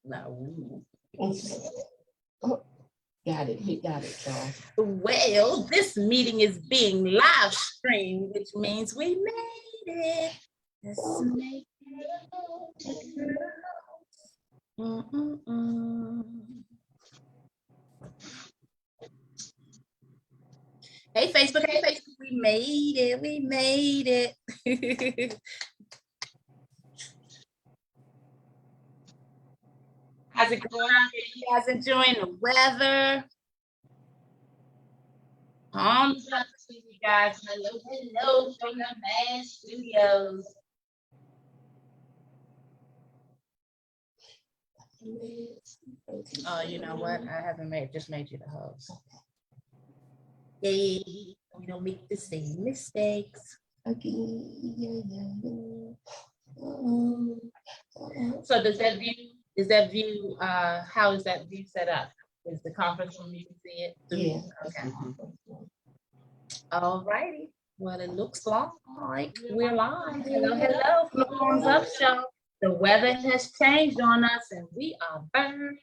No. Oh, got it. He got it, y'all. Well, this meeting is being live streamed, which means we made it. Let's make it. Hey, Facebook. Hey, Facebook. We made it. We made it. How's it going out there? You guys enjoying the weather? Up to you guys. Hello, hello from the Mad Studios. Oh, you know what? I haven't just made you the host. Yay. We don't make the same mistakes. So is that view, how is that view set up? Is the conference room, you can see it? Yeah. Okay. All righty. Well, it looks like we're live. Hello, hello from the Palms Up Show. The weather has changed on us and we are burning.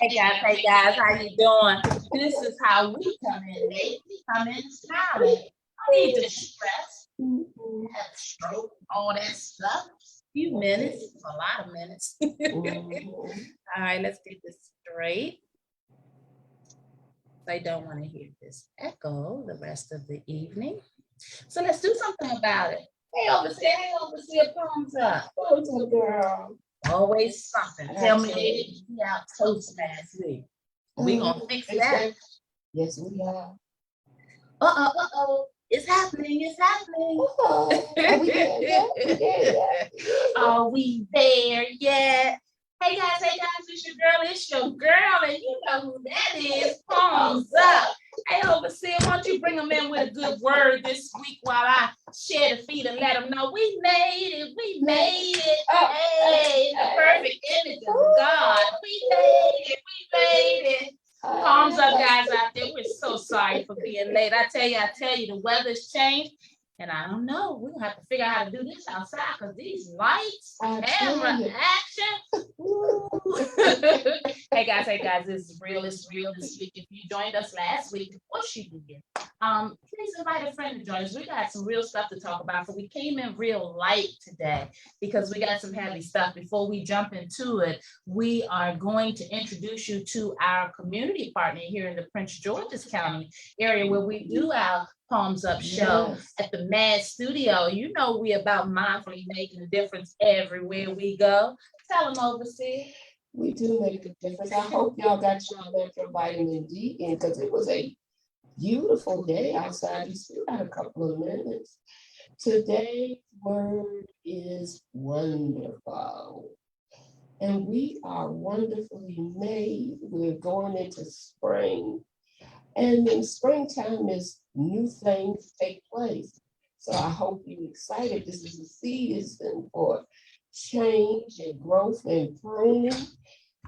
Hey guys, how you doing? This is how we come in. We come in smiling. I need to stress, have stroke, all that stuff. Few minutes, a lot of minutes. All right, let's get this straight. I don't want to hear this echo the rest of the evening. So let's do something about it. Hey, overseer, Palms Up. Palms Up, girl. Always something. Tell me they didn't be out toast last week. We gonna fix that. Yes, we are. It's happening. Are we there yet? Hey guys, it's your girl, and you know who that is. Palms Up. Hey, overseer, why don't you bring them in with a good word this week while I share the feed and let them know we made it. Hey, the perfect image of God. We made it. Palms up, guys out there. We're so sorry for being late. I tell you, the weather's changed. And I don't know, we're gonna have to figure out how to do this outside because these lights, camera, action. Hey guys, this is real this week. If you joined us last week, of course you did. Please invite a friend to join us. We got some real stuff to talk about. So we came in real light today because we got some heavy stuff. Before we jump into it, we are going to introduce you to our community partner here in the Prince George's County area where we do our Palms Up show at the Mad Studio. You know we about mindfully making a difference everywhere we go. Tell them, overseer. We do make a difference. I hope y'all got your vitamin D in because it was a beautiful day outside. You still got a couple of minutes. Today's word is wonderful. And we are wonderfully made. We're going into spring. And in springtime is new things take place. So I hope you're excited. This is a season for change and growth and pruning.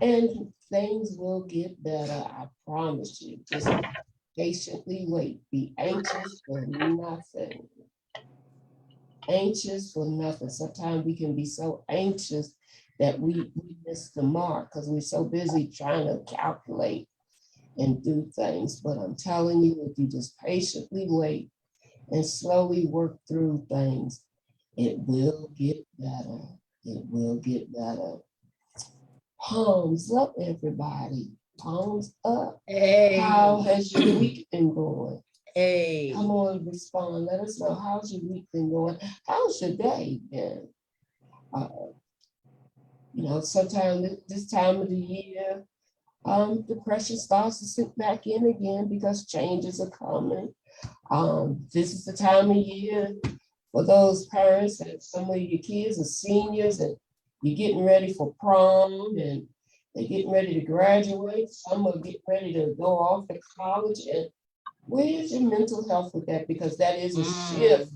And things will get better. I promise you. Just patiently wait. Be anxious for nothing. Anxious for nothing. Sometimes we can be so anxious that we miss the mark because we're so busy trying to calculate and do things. But I'm telling you, if you just patiently wait and slowly work through things, it will get better. It will get better. Palms up, everybody. Palms up. Hey. How has your week been going? Hey. Come on, respond. Let us know. How's your week been going? How's your day been? Sometimes this time of the year, depression starts to sink back in again because changes are coming. This is the time of year for those parents that some of your kids are seniors and you're getting ready for prom and they're getting ready to graduate. Some are getting ready to go off to college. And where's your mental health with that? Because that is a shift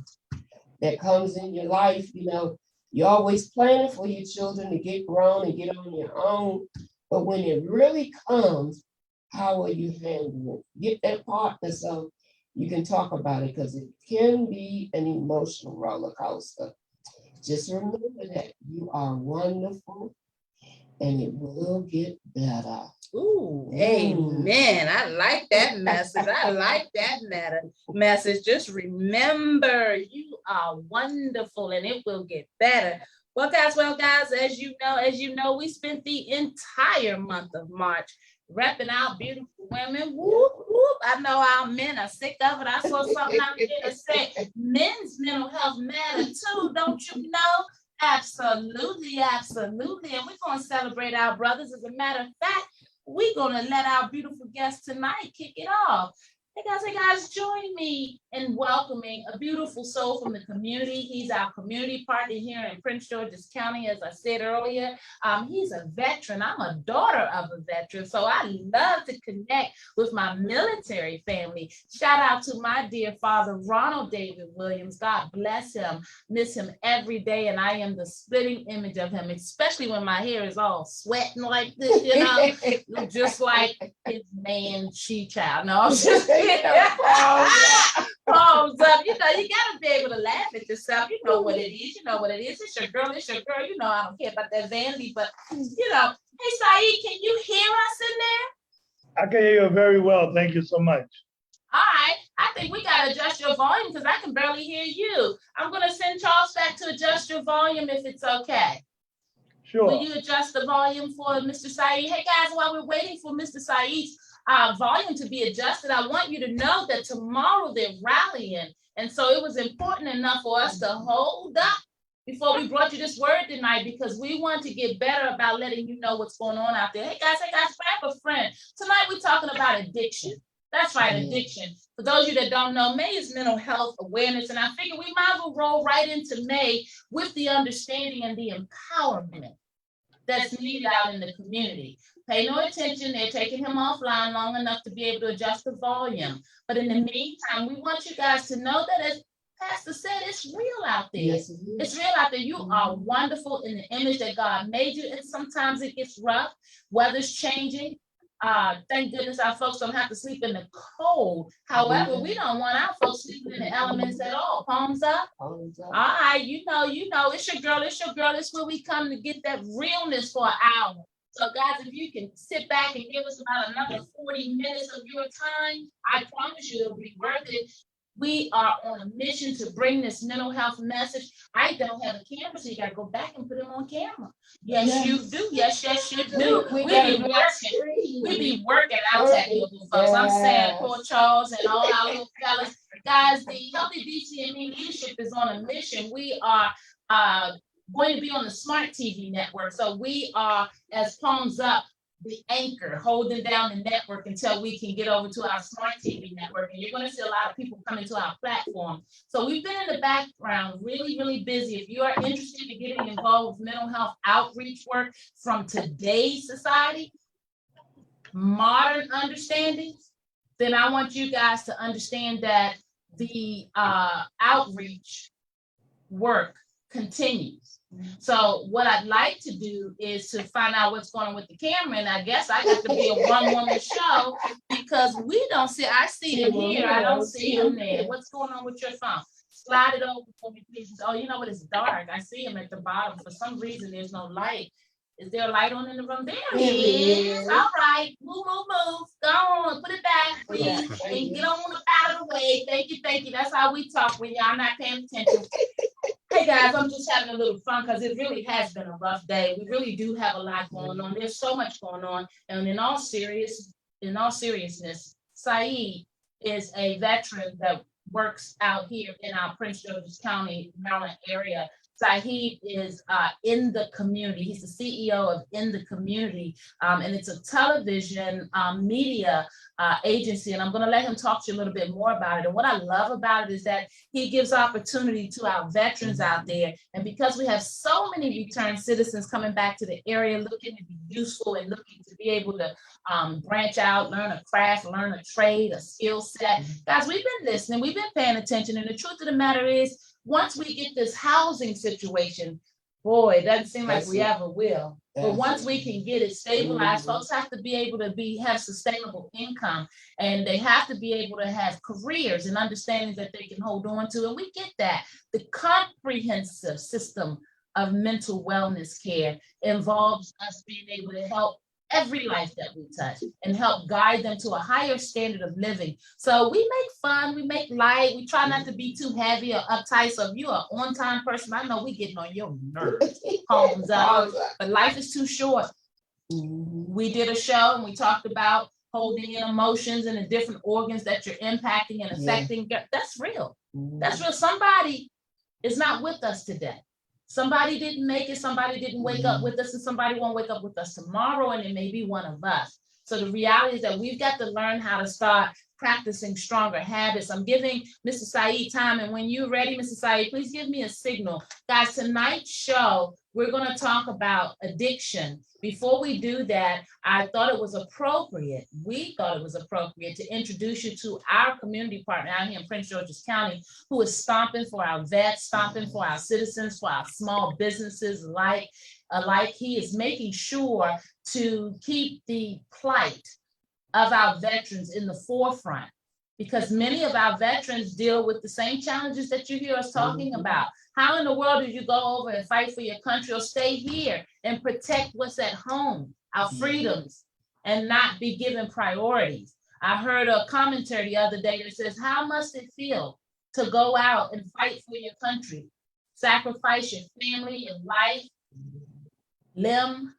that comes in your life. You're always planning for your children to get grown and get on their own. But when it really comes, how are you handling it? Get that partner so you can talk about it because it can be an emotional roller coaster. just remember that you are wonderful and it will get better. Ooh, amen. I like that message. I like that message. Just remember, you are wonderful and it will get better. Well, guys, as you know, we spent the entire month of March repping our beautiful women. Whoop, whoop. I know our men are sick of it. I saw something out there that said men's mental health matter too, don't you know? Absolutely, absolutely. And we're going to celebrate our brothers. As a matter of fact, we're going to let our beautiful guest tonight kick it off. Hey guys, join me in welcoming a beautiful soul from the community. He's our community partner here in Prince George's County, as I said earlier. He's a veteran. I'm a daughter of a veteran, so I love to connect with my military family. Shout out to my dear father, Ronald David Williams. God bless him. Miss him every day, and I am the splitting image of him, especially when my hair is all sweating like this, you know, just like his man, she child. No, I'm just palms up. You know, you gotta be able to laugh at yourself. You know what it is. You know what it is. It's your girl. It's your girl. You know, I don't care about that vanity, but you know, hey Saeed, can you hear us in there? I can hear you very well. Thank you so much. All right. I think we gotta adjust your volume because I can barely hear you. I'm gonna send Charles back to adjust your volume if it's okay. Sure. Will you adjust the volume for Mr. Saeed? Hey guys, while we're waiting for Mr. Saeed's volume to be adjusted, I want you to know that tomorrow they're rallying. And so it was important enough for us to hold up before we brought you this word tonight, because we want to get better about letting you know what's going on out there. Hey guys, grab a friend. Tonight we're talking about addiction. That's right, addiction. For those of you that don't know, May is mental health awareness. And I figure we might as well roll right into May with the understanding and the empowerment that's needed out in the community. Pay no attention. They're taking him offline long enough to be able to adjust the volume. But in the meantime, we want you guys to know that, as Pastor said, it's real out there. Yes, it's real out there. You are wonderful in the image that God made you. And sometimes it gets rough. Weather's changing. Thank goodness our folks don't have to sleep in the cold. However, we don't want our folks sleeping in the elements at all. Palms up. All right, you know, it's your girl. It's where we come to get that realness for an hour. So guys, if you can sit back and give us about another 40 minutes of your time, I promise you it'll be worth it. We are on a mission to bring this mental health message. I don't have a camera, so you got to go back and put him on camera. Yes, you do. Yes, you do. We be working out that little folks. I'm saying, poor Charles and all our little fellas. Guys, the Healthy DCME leadership is on a mission. We are going to be on the Smart TV network. So we are, as Palms Up, the anchor holding down the network until we can get over to our Smart TV network. And you're going to see a lot of people coming to our platform. So we've been in the background really, really busy. If you are interested in getting involved with mental health outreach work from today's society, modern understandings, then I want you guys to understand that the outreach work continues. So what I'd like to do is to find out what's going on with the camera, and I guess I got to be a one-woman show because we don't see. I see him here, I don't see him there. What's going on with your phone? Slide it over for me, please. Oh, you know what? It's dark. I see him at the bottom. For some reason, there's no light. Is there a light on in the room? There he is. All right. Move. Go on. Put it back, please. And get on out of the way. Thank you. That's how we talk when y'all not paying attention. Hey guys, I'm just having a little fun because it really has been a rough day. We really do have a lot going on. There's so much going on. And in all seriousness, Saeed is a veteran that works out here in our Prince George's County, Maryland area. Saeed is in the community. He's the CEO of In the Community, and it's a television media agency. And I'm going to let him talk to you a little bit more about it. And what I love about it is that he gives opportunity to our veterans out there. And because we have so many returned citizens coming back to the area looking to be useful and looking to be able to branch out, learn a craft, learn a trade, a skill set. Guys, we've been listening, we've been paying attention. And the truth of the matter is, once we get this housing situation boy, it doesn't seem like That's we it. ever will. But That's once it. we can get it stabilized, Mhm. folks have to be able to have sustainable income, and they have to be able to have careers and understanding that they can hold on to. And we get that. The comprehensive system of mental wellness care involves us being able to help every life that we touch and help guide them to a higher standard of living. So we make fun, we make light, we try not to be too heavy or uptight. So if you're an on-time person, I know we getting on your nerves. Palms up. Palms up. But life is too short. Mhm. We did a show and we talked about holding in emotions and the different organs that you're impacting and affecting. That's real. That's real. Somebody is not with us today. Somebody didn't make it, somebody didn't wake up with us, and somebody won't wake up with us tomorrow, and it may be one of us. So the reality is that we've got to learn how to start practicing stronger habits. I'm giving Mr. Saeed time, and when you're ready, Mr. Saeed, please give me a signal. Guys, tonight's show, we're going to talk about addiction. Before we do that, I thought it was appropriate, we thought it was appropriate to introduce you to our community partner out here in Prince George's County, who is stomping for our vets, stomping for our citizens, for our small businesses alike. He is making sure to keep the plight of our veterans in the forefront, because many of our veterans deal with the same challenges that you hear us talking about. How in the world do you go over and fight for your country or stay here and protect what's at home, our freedoms, and not be given priorities? I heard a commentary the other day that says, how must it feel to go out and fight for your country, sacrifice your family and life, limb,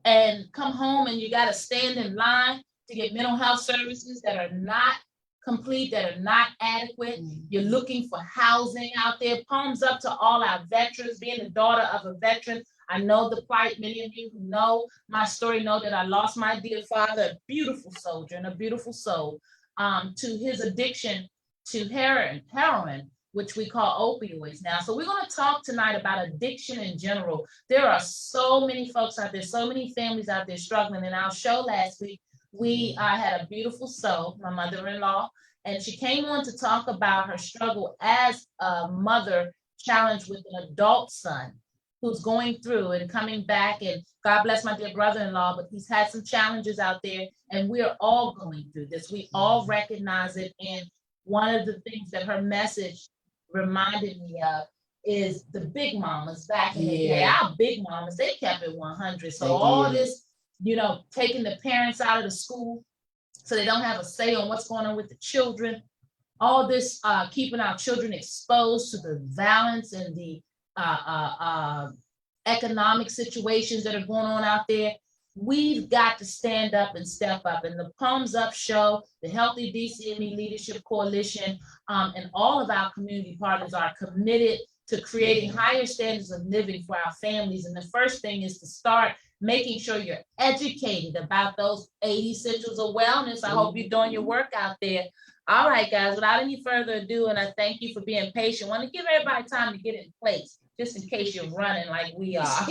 and come home and you got to stand in line to get mental health services that are not complete, that are not adequate. You're looking for housing out there. Palms up to all our veterans. Being the daughter of a veteran, I know the plight. Many of you who know my story know that I lost my dear father, a beautiful soldier and a beautiful soul, to his addiction to heroin, which we call opioids now. So we're going to talk tonight about addiction in general. There are so many folks out there, so many families out there struggling. In our show last week, we had a beautiful soul, my mother-in-law, and she came on to talk about her struggle as a mother challenged with an adult son who's going through and coming back. And God bless my dear brother-in-law, but he's had some challenges out there, and we're all going through this. We all recognize it. And one of the things that her message reminded me of is the big mamas back in the day. Our big mamas, they kept it 100. So all this, taking the parents out of the school so they don't have a say on what's going on with the children, all this keeping our children exposed to the violence and the economic situations that are going on out there. We've got to stand up and step up. And the Palms Up Show, the Healthy DCME Leadership Coalition, and all of our community partners are committed to creating higher standards of living for our families. And the first thing is to start making sure you're educated about those 8 essentials of wellness. I hope you're doing your work out there. All right, guys, without any further ado, and I thank you for being patient. I want to give everybody time to get in place, just in case you're running like we are.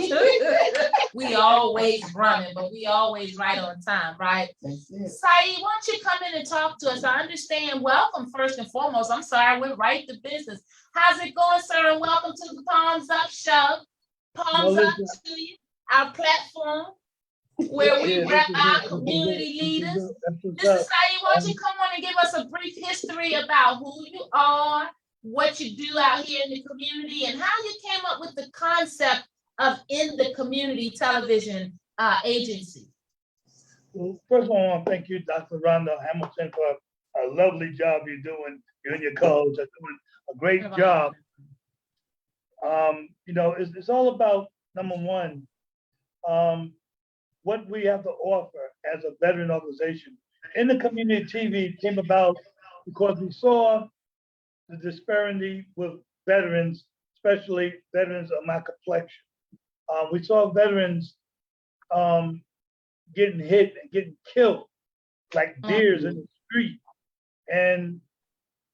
We always running, but we always right on time, right? Saeed, why don't you come in and talk to us? I understand. Welcome, first and foremost. I'm sorry, I went right to business. How's it going, sir? And welcome to the Palms Up Show. Palms up to you, our platform where we rep our community leaders. Mr. Saeed, why don't you come on and give us a brief history about who you are, what you do out here in the community, and how you came up with the concept of In the Community television agency. Well, first of all, I want to thank you, Dr. Rhonda Hamilton, for a lovely job you're doing. You and your co-hosts are doing a great job. It's all about, number one, what we have to offer as a veteran organization. In the Community TV came about because we saw the disparity with veterans, especially veterans of my complexion. We saw veterans getting hit and getting killed like deers in the street, and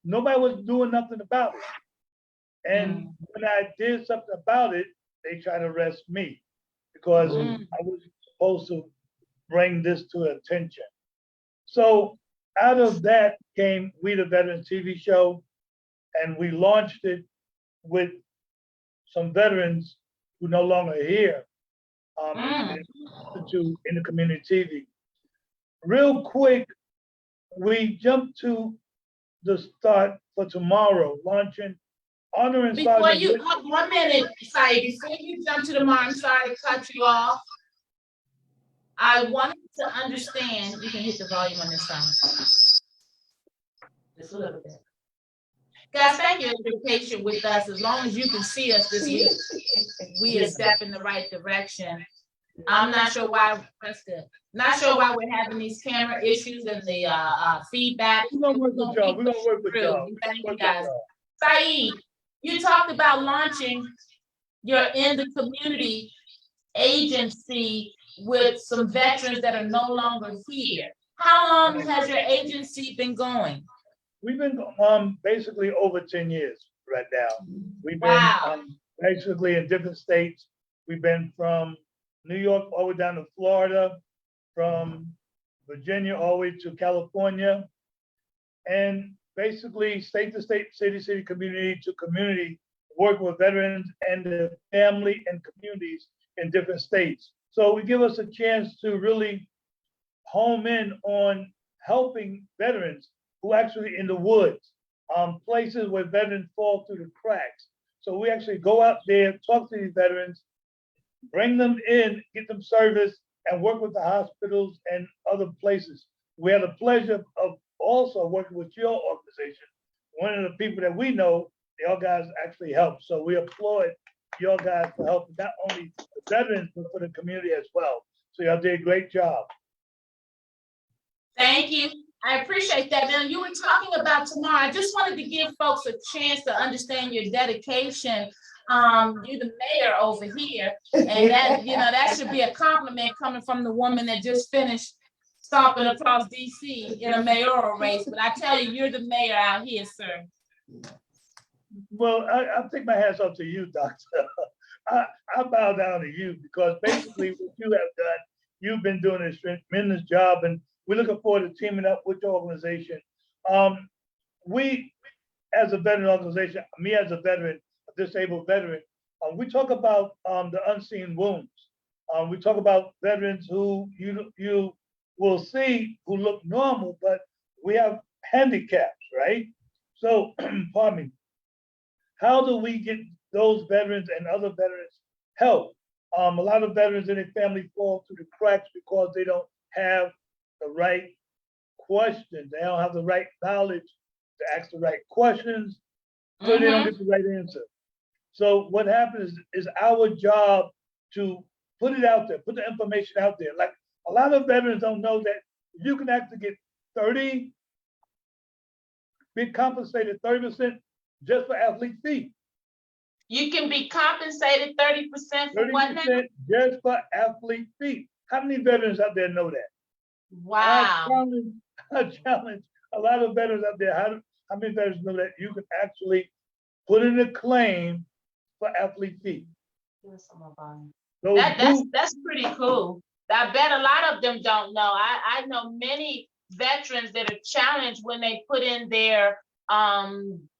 nobody was doing nothing about it. And when I did something about it, they tried to arrest me because I was supposed to bring this to attention. So out of that came We the Veterans TV show, and we launched it with some veterans who no longer are here, Mm. in the community TV. Real quick, we jump to the start for tomorrow, launching honoring Before Sergeant you, Whit- 1 minute, sorry, before you jump to the mark, I'm sorry to cut you off. I wanted to understand, you can hit the volume on this side. Just a little bit. Guys, thank you for being patient with us. As long as you can see us this week, we are stepping in the right direction. I'm not sure why, that's good. Not sure why we're having these camera issues and the feedback. We're gonna work with y'all. We're gonna work with y'all. Thank you, Work with guys. y'all. Saeed, you talked about launching your In the Community agency with some veterans that are no longer here. How long has your agency been going? We've been basically over 10 years right now. We've been Wow. basically in different states. We've been from New York all the way down to Florida, from Virginia all the way to California, and basically state to state, city to city, community to community, work with veterans and their family and communities in different states. So we give us a chance to really home in on helping veterans who actually in the woods, places where veterans fall through the cracks. So we actually go out there, talk to these veterans, bring them in, get them service, and work with the hospitals and other places. We had the pleasure of also working with your organization. One of the people that we know, y'all guys actually help. So we applaud y'all guys for helping not only the veterans, but for the community as well. So y'all did a great job. Thank you. I appreciate that. Now, you were talking about tomorrow. I just wanted to give folks a chance to understand your dedication. You're the mayor over here, and that, that should be a compliment coming from the woman that just finished stomping across DC in a mayoral race. But I tell you, you're the mayor out here, sir. Well, I take my hats off to you, Doctor. I bow down to you because basically what you have done, you've been doing a tremendous job, and we're looking forward to teaming up with your organization. We, as a veteran organization, me as a veteran, a disabled veteran, we talk about the unseen wounds. We talk about veterans who you will see who look normal, but we have handicaps, right? So, pardon me. How do we get those veterans and other veterans help? A lot of veterans and their family fall through the cracks because they don't have the right questions. They don't have the right knowledge to ask the right questions, so they don't get the right answer. So what happens is our job to put it out there, put the information out there. Like a lot of veterans don't know that you can actually get be compensated 30% just for athlete fee. You can be compensated 30% for what now? 30% just for athlete fee. How many veterans out there know that? Wow. I challenge a lot of veterans out there. How many veterans know that you can actually put in a claim for athlete fee? That's pretty cool. I bet a lot of them don't know. I know many veterans that are challenged when they put in their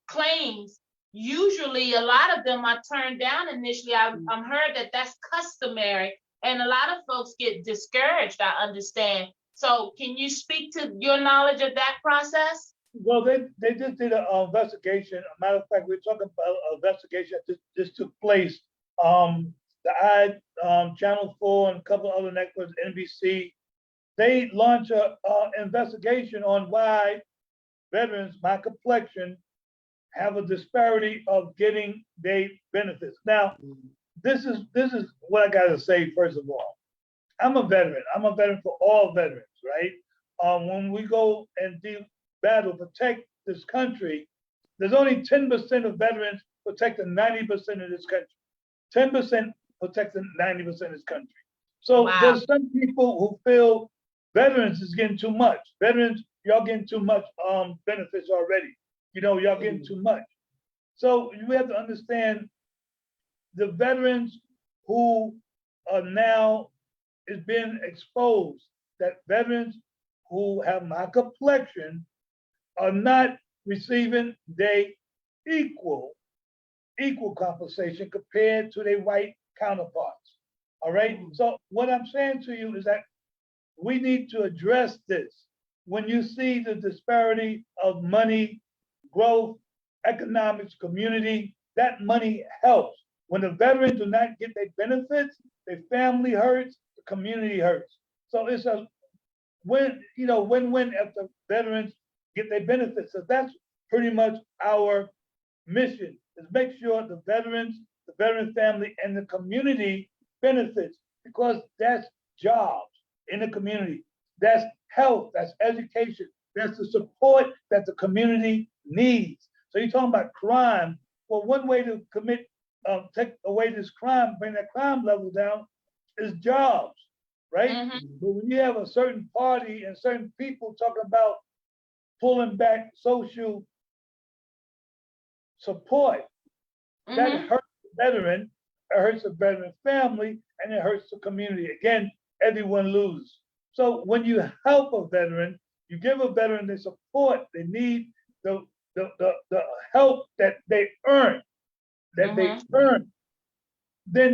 claims. Usually a lot of them are turned down initially. I'm heard that that's customary, and a lot of folks get discouraged, I understand. So can you speak to your knowledge of that process? Well, they just did an investigation. A matter of fact, we're talking about an investigation that this took place. The Channel 4 and a couple of other networks, NBC, they launched an investigation on why veterans, my complexion, have a disparity of getting their benefits. Now, this is what I gotta say, first of all. I'm a veteran. I'm a veteran for all veterans, right? When we go and do battle, protect this country, there's only 10% of veterans protecting 90% of this country. 10% protecting 90% of this country. So there's some people who feel veterans is getting too much. Veterans, y'all getting too much benefits already. Y'all getting too much. So you have to understand the veterans who are now is being exposed, that veterans who have my complexion are not receiving their equal compensation compared to their white counterparts. All right. So what I'm saying to you is that we need to address this. When you see the disparity of money, growth, economics, community, that money helps. When the veterans do not get their benefits, their family hurts, the community hurts. So it's a win-win if the veterans get their benefits. So that's pretty much our mission, is make sure the veterans, the veteran family, and the community benefits, because that's jobs in the community. That's health, that's education, that's the support that the community needs. So you're talking about crime. Well, one way to take away this crime, bring that crime level down, is jobs, right? Mhm. But when you have a certain party and certain people talking about pulling back social support, that Mhm. hurts the veteran, it hurts the veteran family, and it hurts the community. Again, everyone loses. So when you help a veteran, you give a veteran the support they need, the help that they earn, then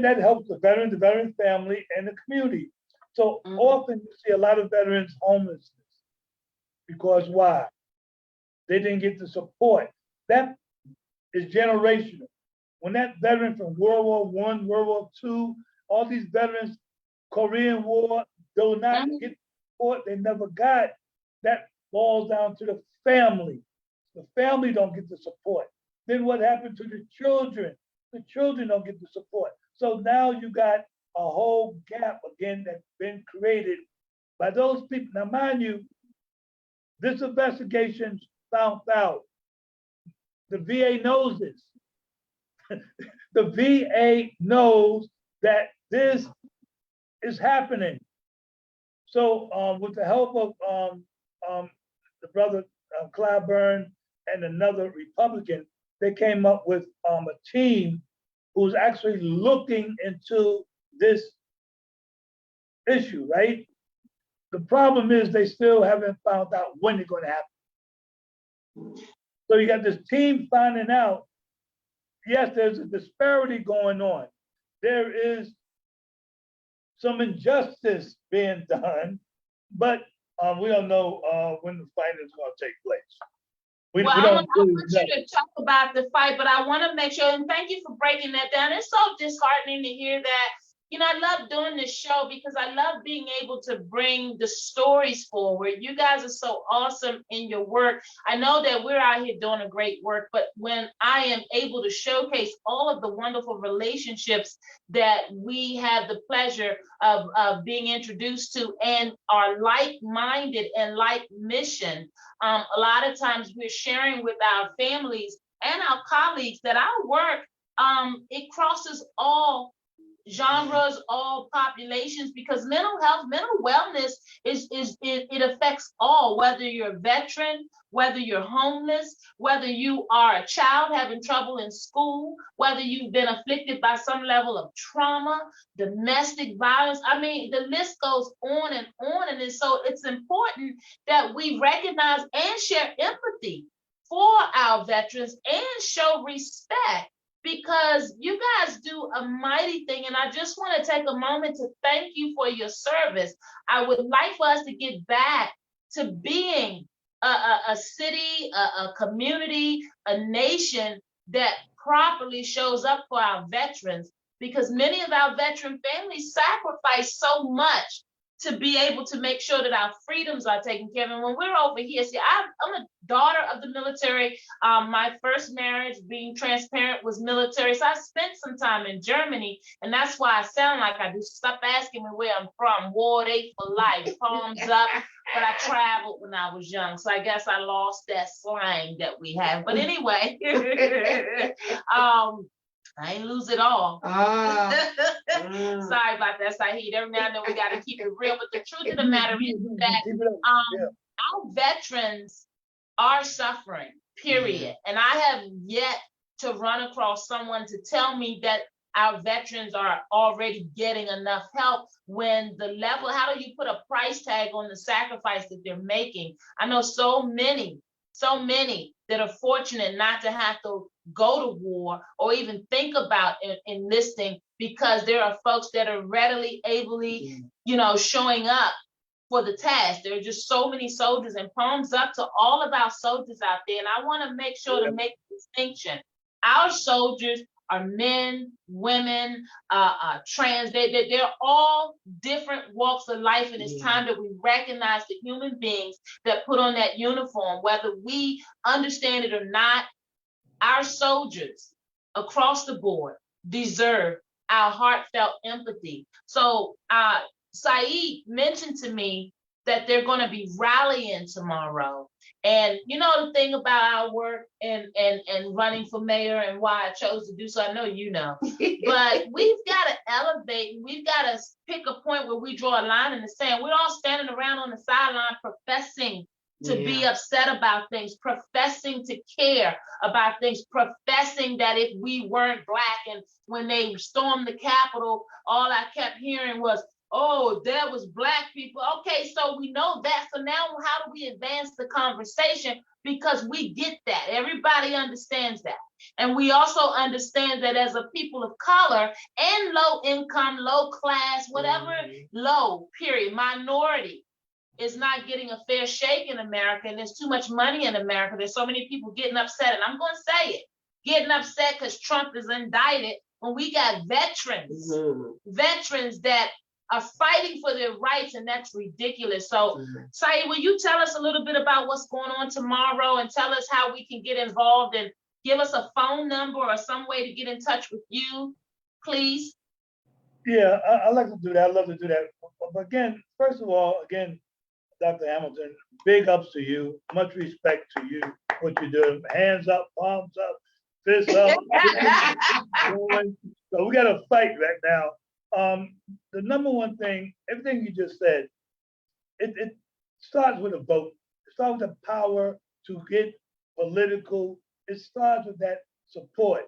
that helps the veteran family, and the community. So Mhm. often you see a lot of veterans homelessness. Because why? They didn't get the support. That is generational. When that veteran from World War I, World War II, all these veterans, Korean War, do not Mhm. get support they never got, that falls down to the family. The family don't get the support. Then what happened to the children? The children don't get the support. So now you got a whole gap again that's been created by those people. Now, mind you, this investigation found out the VA knows this. The VA knows that this is happening. So, with the help of the brother Clyburn and another Republican, they came up with a team who's actually looking into this issue, right? The problem is they still haven't found out when it's going to happen. So you got this team finding out, yes, there's a disparity going on. There is some injustice being done, but we don't know when the fight is going to take place. We Well, don't I really want know. you to talk about the fight, but I want to make sure, and thank you for breaking that down. It's so disheartening to hear that. You know, I love doing this show because I love being able to bring the stories forward. You guys are so awesome in your work. I know that we're out here doing a great work, but when I am able to showcase all of the wonderful relationships that we have the pleasure of being introduced to and are like-minded and like mission, a lot of times we're sharing with our families and our colleagues that our work, it crosses all genres, all populations, because mental health, mental wellness it affects all, whether you're a veteran, whether you're homeless, whether you are a child having trouble in school, whether you've been afflicted by some level of trauma, domestic violence. I mean, the list goes on, and so it's important that we recognize and share empathy for our veterans and show respect, because you guys do a mighty thing. And I just want to take a moment to thank you for your service. I would like for us to get back to being a city, a community, a nation that properly shows up for our veterans, because many of our veteran families sacrifice so much to be able to make sure that our freedoms are taken care of. And when we're over here, see, I'm a daughter of the military. My first marriage, being transparent, was military. So I spent some time in Germany, and that's why I sound like I do. Stop asking me where I'm from. Ward 8 for life, palms up. But I traveled when I was young, so I guess I lost that slang that we have. But anyway, I ain't lose it all. Sorry about that, Saheed. Every now and then we got to keep it real. But the truth of the matter is that our veterans are suffering, period. And I have yet to run across someone to tell me that our veterans are already getting enough help, when the level, how do you put a price tag on the sacrifice that they're making? I know so many that are fortunate not to have to go to war or even think about enlisting, because there are folks that are readily, ably, showing up for the task. There are just so many soldiers, and palms up to all of our soldiers out there. And I want to make sure to make a distinction. Our soldiers are men, women, trans. They're all different walks of life, and it's time that we recognize the human beings that put on that uniform, whether we understand it or not. Our soldiers across the board deserve our heartfelt empathy. So Saeed mentioned to me that they're going to be rallying tomorrow. And the thing about our work and running for mayor and why I chose to do so, I know you know, but we've got to elevate, and we've got to pick a point where we draw a line in the sand. We're all standing around on the sideline professing to be upset about things, professing to care about things, professing that if we weren't Black, and when they stormed the Capitol, all I kept hearing was, oh, there was Black people. Okay, so we know that. So now how do we advance the conversation? Because we get that. Everybody understands that. And we also understand that as a people of color and low income, low class, whatever, low, period, minority, is not getting a fair shake in America, and there's too much money in America. There's so many people getting upset, and I'm going to say it, getting upset because Trump is indicted, when we got veterans that are fighting for their rights, and that's ridiculous. So, Saeed, will you tell us a little bit about what's going on tomorrow, and tell us how we can get involved, and give us a phone number or some way to get in touch with you, please? Yeah, I like to do that. I love to do that. But again, first of all, Dr. Hamilton, big ups to you. Much respect to you, what you do. Hands up, palms up, fists up. So we got to fight right now. The number one thing, everything you just said, it starts with a vote. It starts with the power to get political. It starts with that support.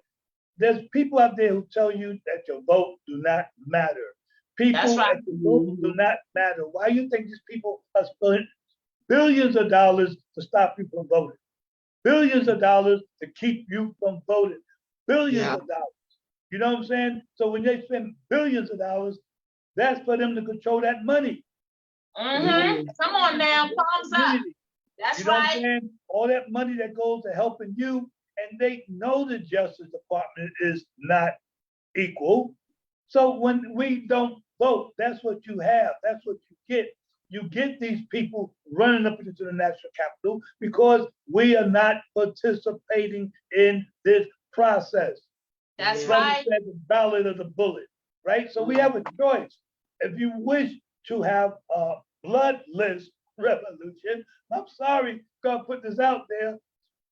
There's people out there who tell you that your vote do not matter. People at the vote do not matter. Why do you think these people are spending billions of dollars to stop you from voting? Billions of dollars to keep you from voting. Billions of dollars. You know what I'm saying? So when they spend billions of dollars, that's for them to control that money. Come on now, palms up. That's you know right. What I'm saying? All that money that goes to helping you, and they know the Justice Department is not equal. So when we don't vote, that's what you have. That's what you get. You get these people running up into the national capital because we are not participating in this process. That's right. Said the ballot of the bullet, right? So we have a choice. If you wish to have a bloodless revolution, I'm sorry, gotta put this out there.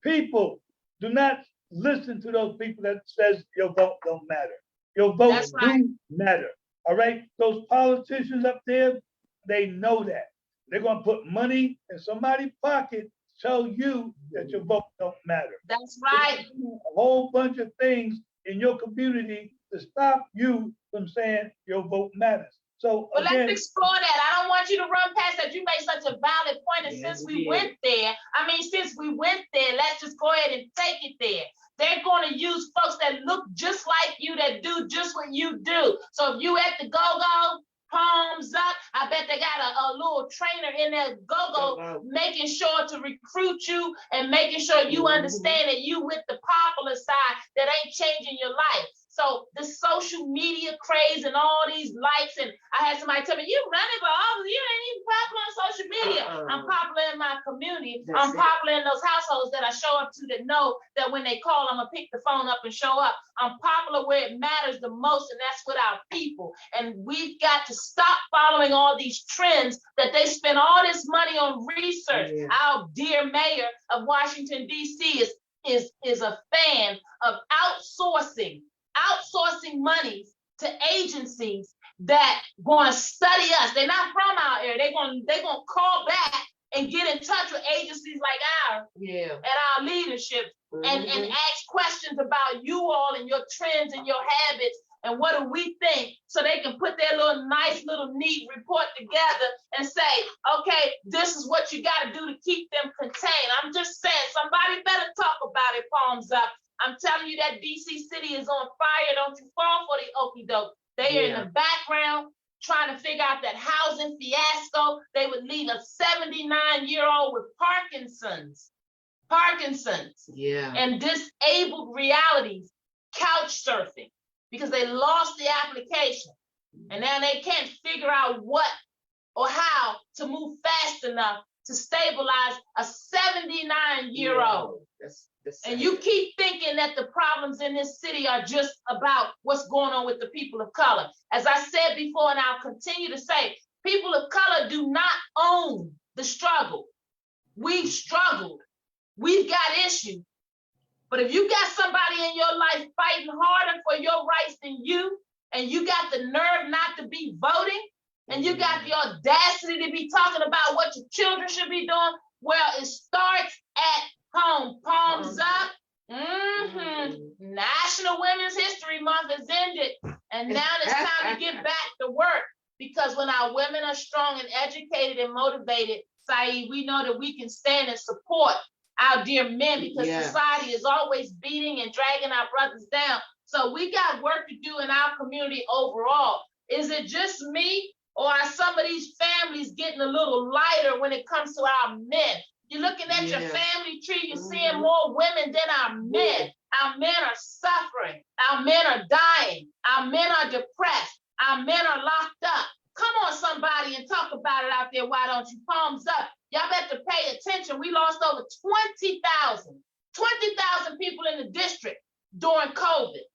People, do not listen to those people that says your vote don't matter. Your votes do matter. All right. Those politicians up there, they know that. They're gonna put money in somebody's pocket, tell you that your vote don't matter. That's right. A whole bunch of things in your community to stop you from saying your vote matters. So well, again, let's explore that. I don't want you to run past that. You made such a valid point. And since we went there, let's just go ahead and take it there. They're going to use folks that look just like you, that do just what you do. So if you at the go-go, palms up, I bet they got a little trainer in there, go-go, making sure to recruit you and making sure you understand that you with the popular side that ain't changing your life. So the social media craze and all these likes, and I had somebody tell me, you running for office, you ain't even popular on social media. I'm popular in my community. I'm popular in those households that I show up to that know that when they call, I'm gonna pick the phone up and show up. I'm popular where it matters the most, and that's with our people. And we've got to stop following all these trends that they spend all this money on research. Our dear mayor of Washington, D.C. is a fan of outsourcing monies to agencies that going to study us. They're not from our area. They're going to call back and get in touch with agencies like ours and our leadership and ask questions about you all and your trends and your habits and what do we think, so they can put their nice little neat report together and say, okay, this is what you got to do to keep them contained. I'm just saying, somebody better talk about it, palms up. I'm telling you that DC city is on fire. Don't you fall for the okie doke. They are in the background trying to figure out that housing fiasco. They would leave a 79-year-old with Parkinson's Yeah. and disabled realities, couch surfing, because they lost the application. And now they can't figure out what or how to move fast enough to stabilize a 79-year-old. And you keep thinking that the problems in this city are just about what's going on with the people of color. As I said before, and I'll continue to say, people of color do not own the struggle. We've struggled. We've got issues. But if you got somebody in your life fighting harder for your rights than you, and you got the nerve not to be voting, and you got the audacity to be talking about what your children should be doing, well, it starts at home. Palms up. National Women's History Month has ended, and now it's time to get back to work. Because when our women are strong and educated and motivated, Saeed, we know that we can stand and support our dear men, because society is always beating and dragging our brothers down. So we got work to do in our community overall. Is it just me, or are some of these families getting a little lighter when it comes to our men? You're looking at your family tree, you're seeing more women than our men. Our men are suffering. Our men are dying. Our men are depressed. Our men are locked up. Come on, somebody, and talk about it out there. Why don't you? Palms up. Y'all better pay attention. We lost over 20,000 people in the district during COVID.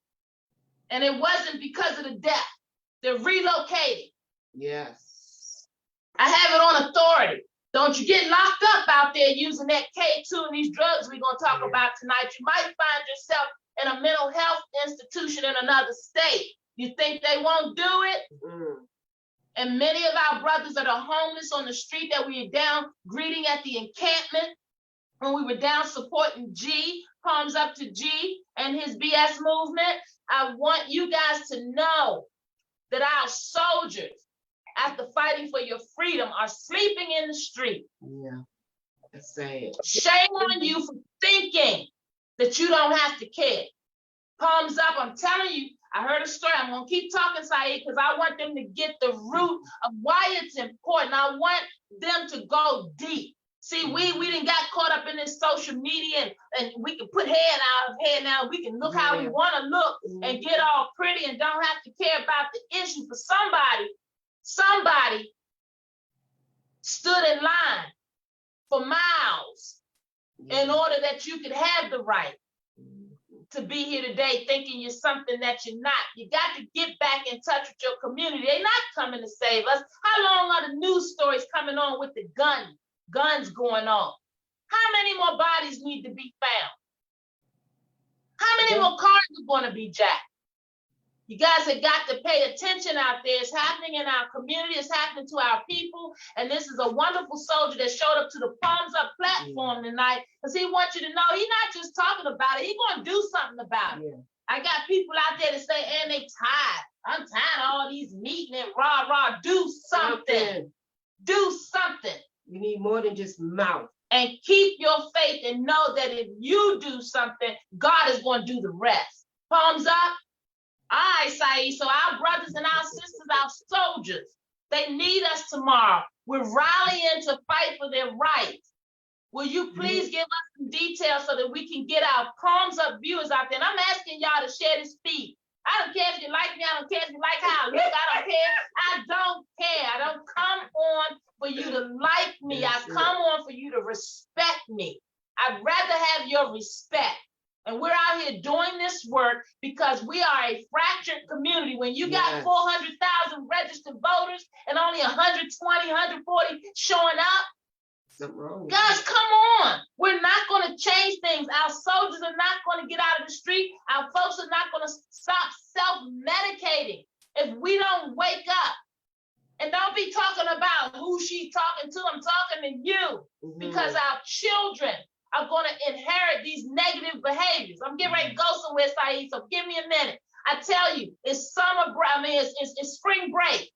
And it wasn't because of the death. They're relocating. Yes. I have it on authority. Don't you get locked up out there using that K2 and these drugs we're going to talk about tonight. You might find yourself in a mental health institution in another state. You think they won't do it? And many of our brothers that are homeless on the street that we were down greeting at the encampment, when we were down supporting G, palms up to G and his BS movement, I want you guys to know that our soldiers, after fighting for your freedom, are sleeping in the street. Yeah, that's sad. Shame on you for thinking that you don't have to care. Palms up, I'm telling you, I heard a story. I'm going to keep talking, Saeed, because I want them to get the root of why it's important. I want them to go deep. See, we didn't got caught up in this social media and we can put head out of head now. We can look how we want to look and get all pretty and don't have to care about the issue. For somebody stood in line for miles in order that you could have the right to be here today thinking you're something that you're not. You got to get back in touch with your community. They're not coming to save us. How long are the news stories coming on with the guns going on? How many more bodies need to be found? How many more cars are going to be jacked? You guys have got to pay attention out there. It's happening in our community. It's happening to our people. And this is a wonderful soldier that showed up to the Palms Up platform tonight because he wants you to know he's not just talking about it. He's going to do something about it. I got people out there that say, and they tired. I'm tired of all these meeting and rah. Do something. Do something. We need more than just mouth. And keep your faith and know that if you do something, God is going to do the rest. Palms up. All right, Saeed. So our brothers and our sisters, our soldiers, they need us tomorrow. We're rallying to fight for their rights. Will you please give us some details so that we can get our Palms Up viewers out there? And I'm asking y'all to share this feed. I don't care if you like me. I don't care if you like how I look. I don't care. I don't care. I don't come on for you to like me. I come on for you to respect me. I'd rather have your respect. And we're out here doing this work because we are a fractured community. When you got 400,000 registered voters and only 120, 140 showing up, something wrong. Guys, come on. We're not going to change things. Our soldiers are not going to get out of the street. Our folks are not going to stop self-medicating if we don't wake up. And don't be talking about who she's talking to. I'm talking to you because our children are going to inherit these negative behaviors. I'm getting ready to go somewhere, Saeed, so give me a minute. I tell you, it's summer break. I mean, it's spring break.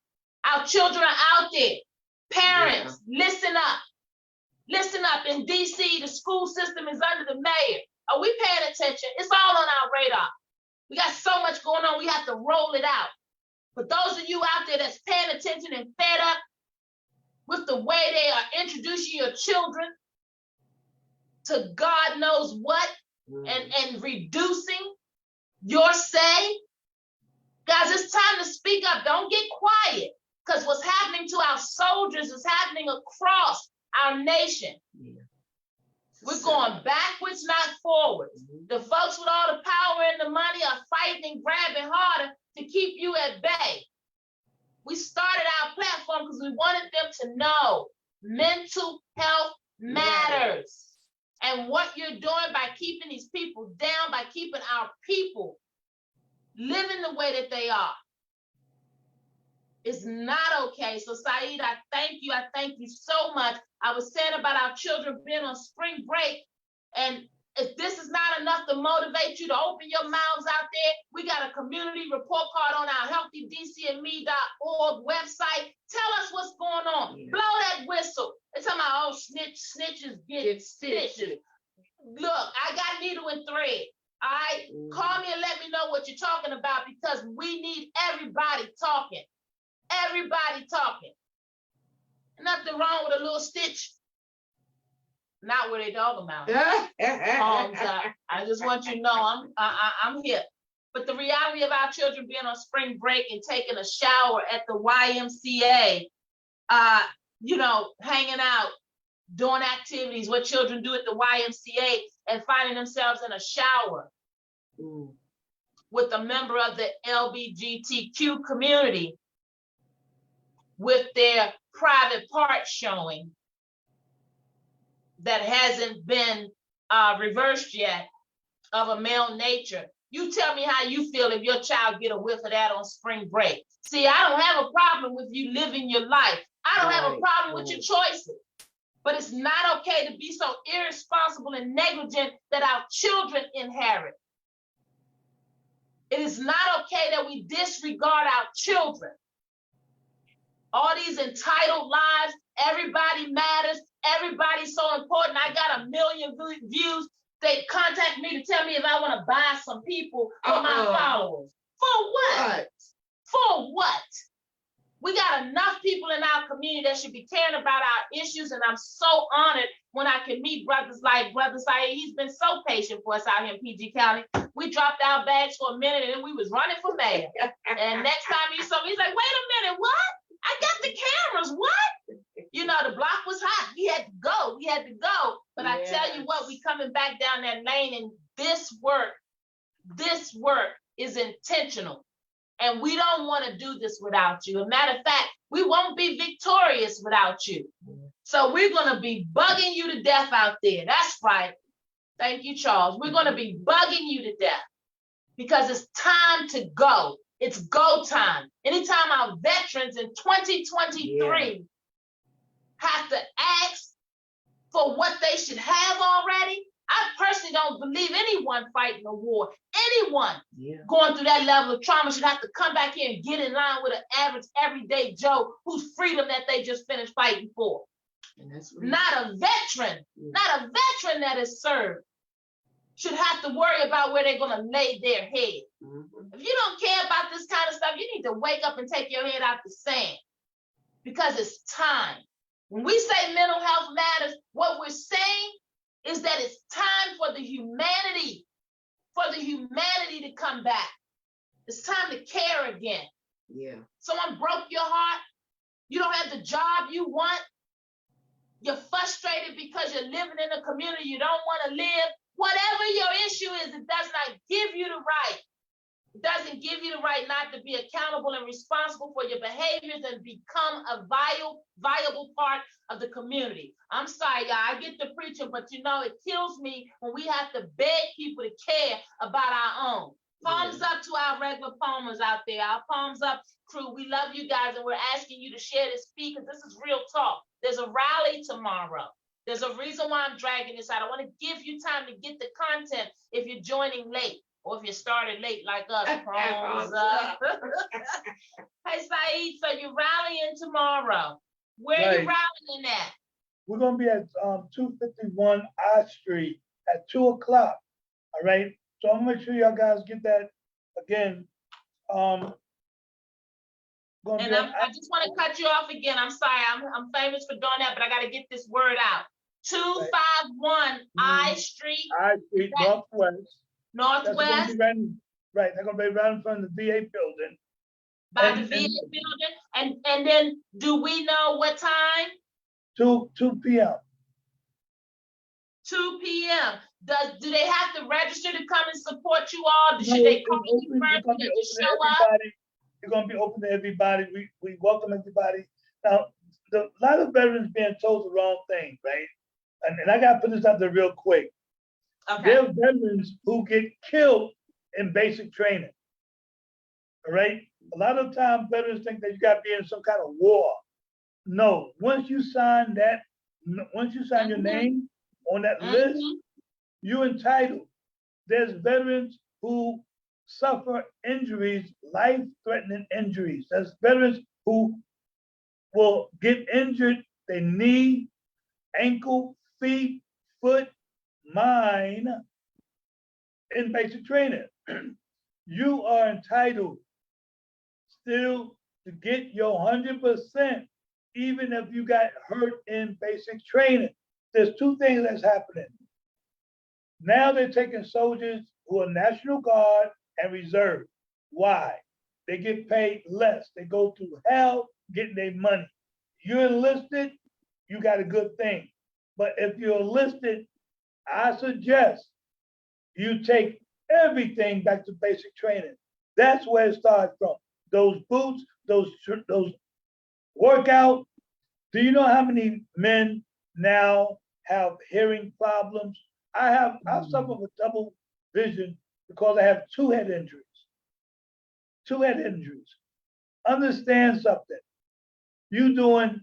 Our children are out there. Parents, listen up. Listen up. In DC, the school system is under the mayor. Are we paying attention? It's all on our radar. We got so much going on, we have to roll it out. But those of you out there that's paying attention and fed up with the way they are introducing your children to God knows what and reducing your say, guys, it's time to speak up. Don't get quiet, because what's happening to our soldiers is happening across our nation. We're going backwards, not forwards. The folks with all the power and the money are fighting and grabbing harder to keep you at bay. We started our platform because we wanted them to know mental health matters. And what you're doing by keeping these people down, by keeping our people living the way that they are, is not okay. So Saeed, I thank you. I thank you so much. I was saying about our children being on spring break, and if this is not enough to motivate you to open your mouths out there, we got a community report card on our healthydcme.org website. Tell us what's going on. Blow that whistle. It's talking about, oh, snitches get stitches. Look, I got needle and thread. All right, call me and let me know what you're talking about, because we need everybody talking. Everybody talking. Nothing wrong with a little stitch. Not where they talking about. I just want you to know I'm here. But the reality of our children being on spring break and taking a shower at the YMCA, hanging out, doing activities, what children do at the YMCA, and finding themselves in a shower with a member of the LGBTQ community with their private part showing that hasn't been reversed yet of a male nature. You tell me how you feel if your child get a whiff of that on spring break. See, I don't have a problem with you living your life. I don't have a problem with your choices. But it's not okay to be so irresponsible and negligent that our children inherit. It is not okay that we disregard our children. All these entitled lives, everybody matters, everybody's so important. I got 1 million views. They contact me to tell me if I want to buy some people for my followers. For what? For what? We got enough people in our community that should be caring about our issues, and I'm so honored when I can meet brothers like Brother Saeed. He's been so patient for us out here in PG County. We dropped our bags for a minute, and then we was running for mayor. And next time he saw me, he's like, wait a minute, what? I got the cameras, what? The block was hot. We had to go. But I tell you what, we coming back down that lane, and this work is intentional. And we don't want to do this without you. As a matter of fact, we won't be victorious without you. So we're going to be bugging you to death out there. That's right. Thank you, Charles. We're going to be bugging you to death because it's time to go. It's go time. Anytime our veterans in 2023 have to ask for what they should have already, I personally don't believe anyone fighting a war, anyone going through that level of trauma should have to come back here and get in line with an average everyday Joe whose freedom that they just finished fighting for. Not a veteran that is served should have to worry about where they're going to lay their head. If you don't care about this kind of stuff, you need to wake up and take your head out the sand, because it's time. When we say mental health matters, what we're saying is that it's time for the humanity to come back. It's time to care again. Someone broke your heart. You don't have the job you want. You're frustrated because you're living in a community you don't want to live. Whatever your issue is, it does not give you the right. It doesn't give you the right not to be accountable and responsible for your behaviors and become a viable part of the community. I'm sorry, y'all, I get to preaching, but it kills me when we have to beg people to care about our own. Palms up to our regular palmers out there, our palms up crew. We love you guys, and we're asking you to share this feed because this is real talk. There's a rally tomorrow. There's a reason why I'm dragging this out. I want to give you time to get the content if you're joining late. Or if you started late like us, palms up. Hey, Saeed, so you're rallying tomorrow. Where are you rallying at? We're going to be at 251 I Street at 2 o'clock. All right, so I'm gonna make sure y'all guys get that again. Gonna And be on, I just want to cut you off again. I'm sorry. I'm famous for doing that, but I got to get this word out. 251 I Street I Street Northwest. That's gonna Northwest be right, they're gonna be right in front of the VA building. by and- the VA building. And then do we know what time? 2 p.m. 2 p.m. Do they have to register to come and support you all? Should No, they it's call you open- it's first? gonna Should be they just open to show up? everybody. It's gonna be open to everybody. We welcome everybody. Now, a lot of veterans being told the wrong thing, right? And I gotta put this out there real quick. Okay. There are veterans who get killed in basic training. All right? A lot of times veterans think that you gotta be in some kind of war. No, once you sign your Mhm. name on that list, Mhm. you're entitled. There's veterans who suffer injuries, life-threatening injuries. There's veterans who will get injured, their knee, ankle, feet, foot, mind, in basic training. You are entitled still to get your 100%, even if you got hurt in basic training. There's two things that's happening. Now they're taking soldiers who are National Guard and Reserve. Why? They get paid less. They go through hell getting their money. You're enlisted, you got a good thing. But if you're enlisted, I suggest you take everything back to basic training. That's where it starts from. Those boots, those workout. Do you know how many men now have hearing problems? I suffer with double vision because I have two head injuries. Understand something. You doing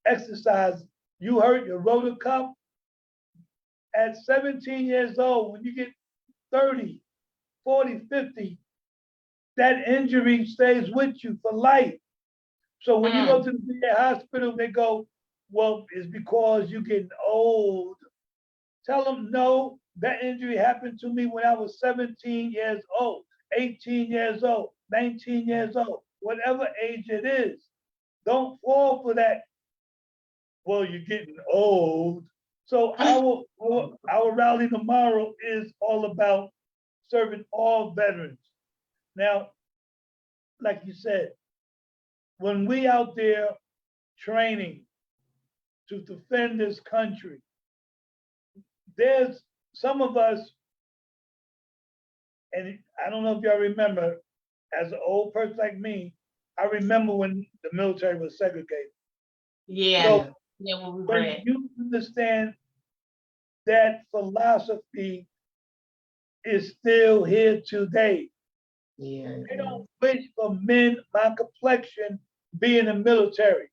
exercise, you hurt your rotor cuff. At 17 years old, when you get 30, 40, 50, that injury stays with you for life. So when you go to the VA hospital, they go, well, it's because you're getting old. Tell them, no, that injury happened to me when I was 17 years old, 18 years old, 19 years old, whatever age it is. Don't fall for that. Well, you're getting old. So our rally tomorrow is all about serving all veterans. Now, like you said, when we out there training to defend this country, there's some of us, and I don't know if y'all remember, as an old person like me, I remember when the military was segregated. Yeah. So Yeah, what we when read. you understand that philosophy is still here today. Yeah. They don't wish for men my complexion be in the military.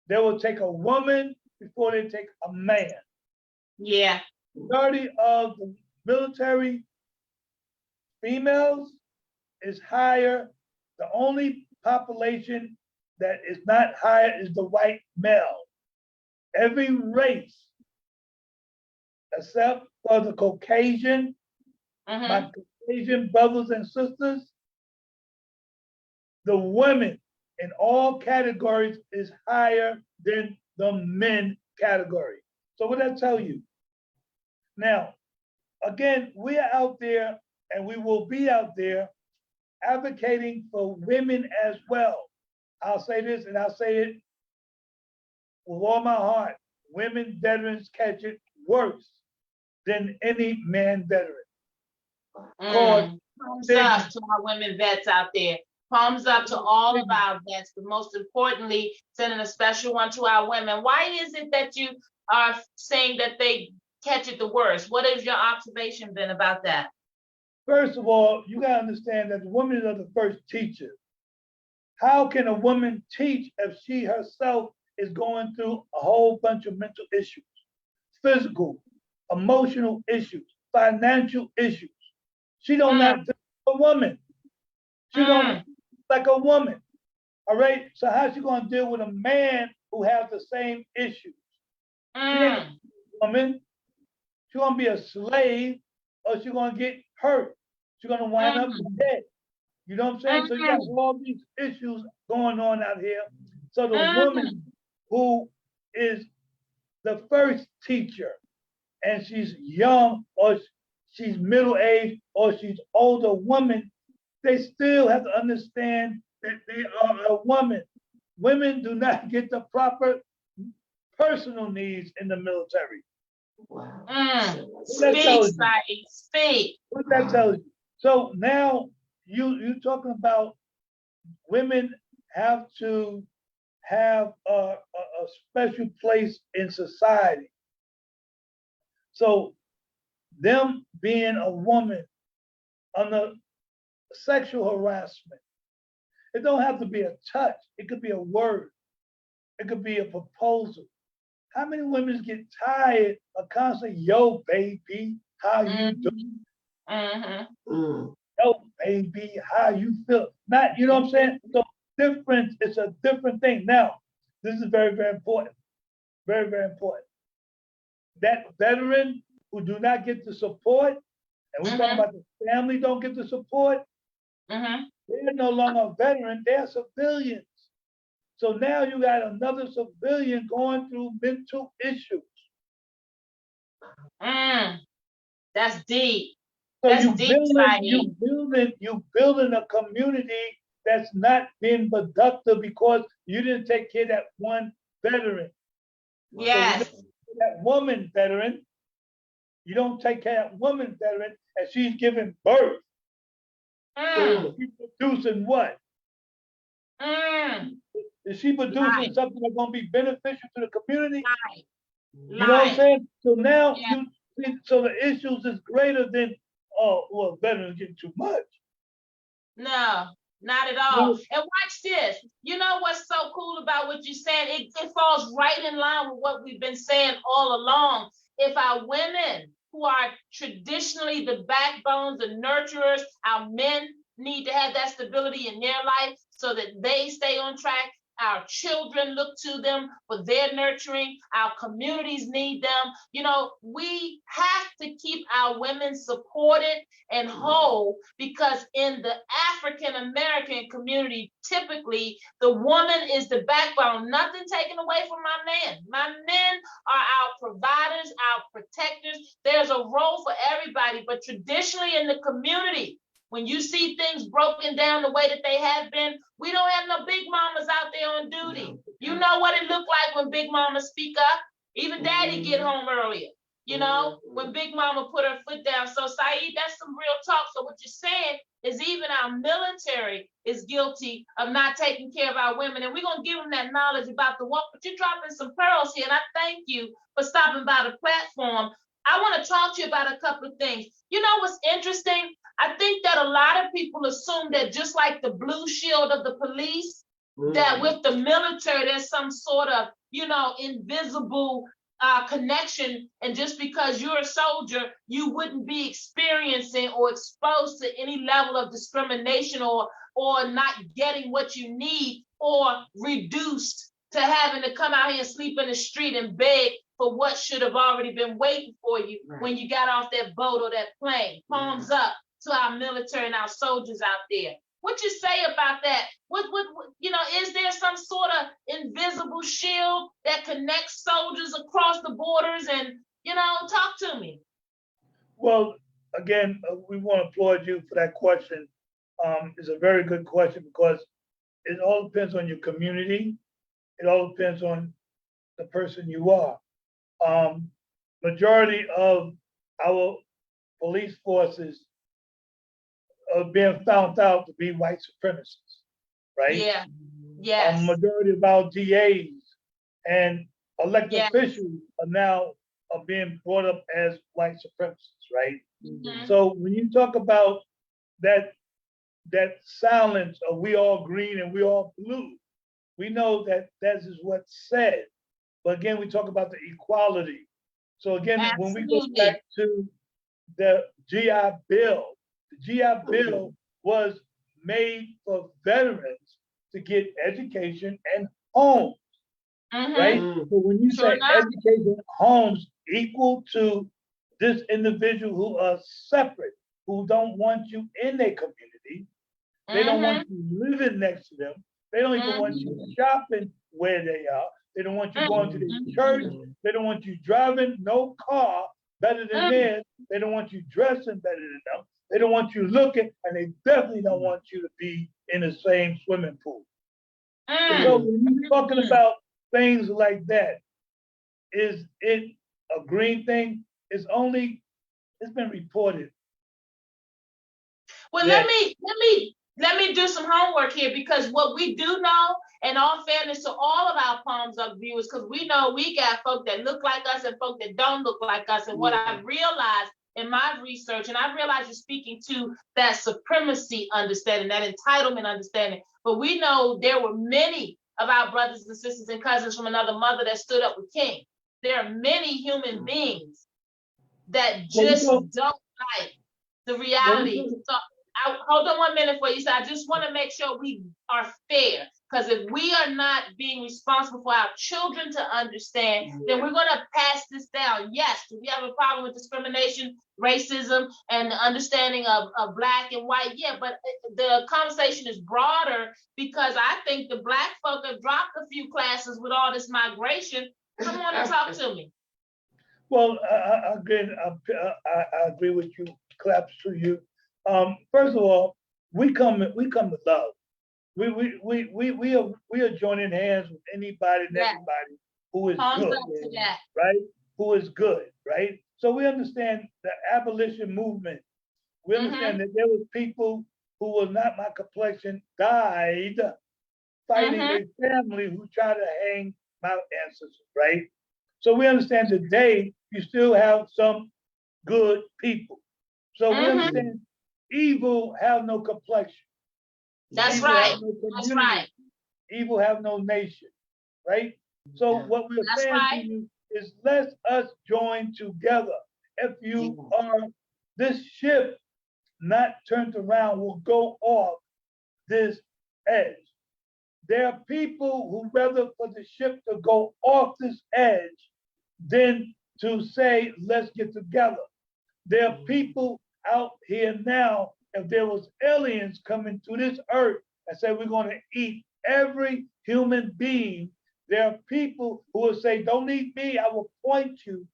They will take a woman before they take a man. Yeah. Majority of the military females is higher. The only population that is not higher is the white male. Every race, except for the Caucasian, Mhm. my Caucasian brothers and sisters, the women in all categories is higher than the men category. So what I tell you? Now, again, we are out there and we will be out there advocating for women as well. I'll say this and I'll say it with all my heart. Women veterans catch it worse than any man veteran. Thumbs up to our women vets out there. Thumbs up to all of our vets, but most importantly, sending a special one to our women. Why is it that you are saying that they catch it the worst? What has your observation been about that? First of all, you gotta understand that the women are the first teachers. How can a woman teach if she herself is going through a whole bunch of mental issues, physical, emotional issues, financial issues? She don't act like a woman. She don't like a woman. All right. So how's she gonna deal with a man who has the same issues? She ain't a woman. She gonna be a slave, or she gonna get hurt. She's gonna wind up Mhm. dead. You know what I'm saying? So you got all these issues going on out here. So the woman who is the first teacher and she's young or she's middle-aged or she's older woman, they still have to understand that they are a woman. Women do not get the proper personal needs in the military. Wow. That Speak, tells you. Saeed, speak. What that tells you. So now you talking about women have to have a special place in society. So them being a woman under sexual harassment, it don't have to be a touch. It could be a word. It could be a proposal. How many women get tired of constantly, yo, baby, how you doing? Mm-hmm. Yo, baby, how you feel? Not, you know what I'm saying? So difference is a different thing. Now, this is very, very important. Very, very important. That veteran who do not get the support, and we're talking about the family don't get the support, they're no longer a veteran, they're civilians. So now you got another civilian going through mental issues. That's deep. So That's you deep, Saeed. building a community that's not being productive because you didn't take care of that one veteran. Yes. So that woman veteran, you don't take care of that woman veteran, and she's giving birth. She's producing what? Is she producing something that's going to be beneficial to the community? You know what I'm saying? So now so the issues is greater than, oh, well, veterans getting too much. No, not at all. And watch this. You know what's so cool about what you said? It falls right in line with what we've been saying all along. If our women who are traditionally the backbones, the nurturers, our men need to have that stability in their life so that they stay on track. Our children look to them for their nurturing. Our communities need them. You know, we have to keep our women supported and whole because in the African American community, typically the woman is the backbone. Nothing taken away from my men. My men are our providers, our protectors. There's a role for everybody, but traditionally in the community, when you see things broken down the way that they have been, we don't have no big mamas out there on duty. You know what it looked like when big mamas speak up? Even daddy get home earlier. You know, when big mama put her foot down. So Saeed, that's some real talk. So what you're saying is even our military is guilty of not taking care of our women. And we're going to give them that knowledge about the work, but you're dropping some pearls here. And I thank you for stopping by the platform. I want to talk to you about a couple of things. You know what's interesting? I think that a lot of people assume that just like the blue shield of the police, that with the military, there's some sort of, you know, invisible connection. And just because you're a soldier, you wouldn't be experiencing or exposed to any level of discrimination or not getting what you need or reduced to having to come out here and sleep in the street and beg for what should have already been waiting for you when you got off that boat or that plane. Palms up to our military and our soldiers out there. What you say about that? What you know, is there some sort of invisible shield that connects soldiers across the borders? And, you know, talk to me. Well, again, we want to applaud you for that question. It's a very good question because it all depends on your community. It all depends on the person you are. Majority of our police forces are being found out to be white supremacists, right? Yeah. Yes. Majority of our DAs and elected officials are now being brought up as white supremacists, right? So when you talk about that silence of we all green and we all blue, we know that that is what's said. But again, we talk about the equality. So again, when we go back to the GI Bill, the GI Bill was made for veterans to get education and homes, right? So when you say education, homes equal to this individual who are separate, who don't want you in their community. They don't want you living next to them. They don't even want you shopping where they are. They don't want you going to the church. They don't want you driving no car better than theirs. They don't want you dressing better than them. They don't want you looking, and they definitely don't want you to be in the same swimming pool. So when you're talking about things like that, is it a green thing? It's been reported. Well, Yeah. let me do some homework here, because what we do know, in all fairness to all of our Palms Up viewers, because we know we got folk that look like us and folk that don't look like us. And what I realized in my research, and I realize you're speaking to that supremacy understanding, that entitlement understanding, but we know there were many of our brothers and sisters and cousins from another mother that stood up with King. There are many human beings that just don't like the reality. So hold on 1 minute for you. So I just want to make sure we are fair, because if we are not being responsible for our children to understand, then we're going to pass this down. Yes, do we have a problem with discrimination, racism, and the understanding of Black and white? Yeah, but the conversation is broader, because I think the Black folk have dropped a few classes with all this migration. Come on and talk to me. Well, again, I agree with you. Claps to you. First of all, we come to love. We are joining hands with anybody and everybody who is good, right? Who is good, right? So we understand the abolition movement. We understand that there was people who were not my complexion died fighting their family who tried to hang my ancestors, right? So we understand today you still have some good people. So we understand evil have no complexion. That's Evil right. have no That's community. right. Evil have no nation, right? So what we're saying to you is let us join together. If you are, this ship not turned around will go off this edge. There are people who rather for the ship to go off this edge than to say, let's get together. There are people out here now, if there was aliens coming to this earth and say, we're going to eat every human being, there are people who will say, don't eat me, I will point you.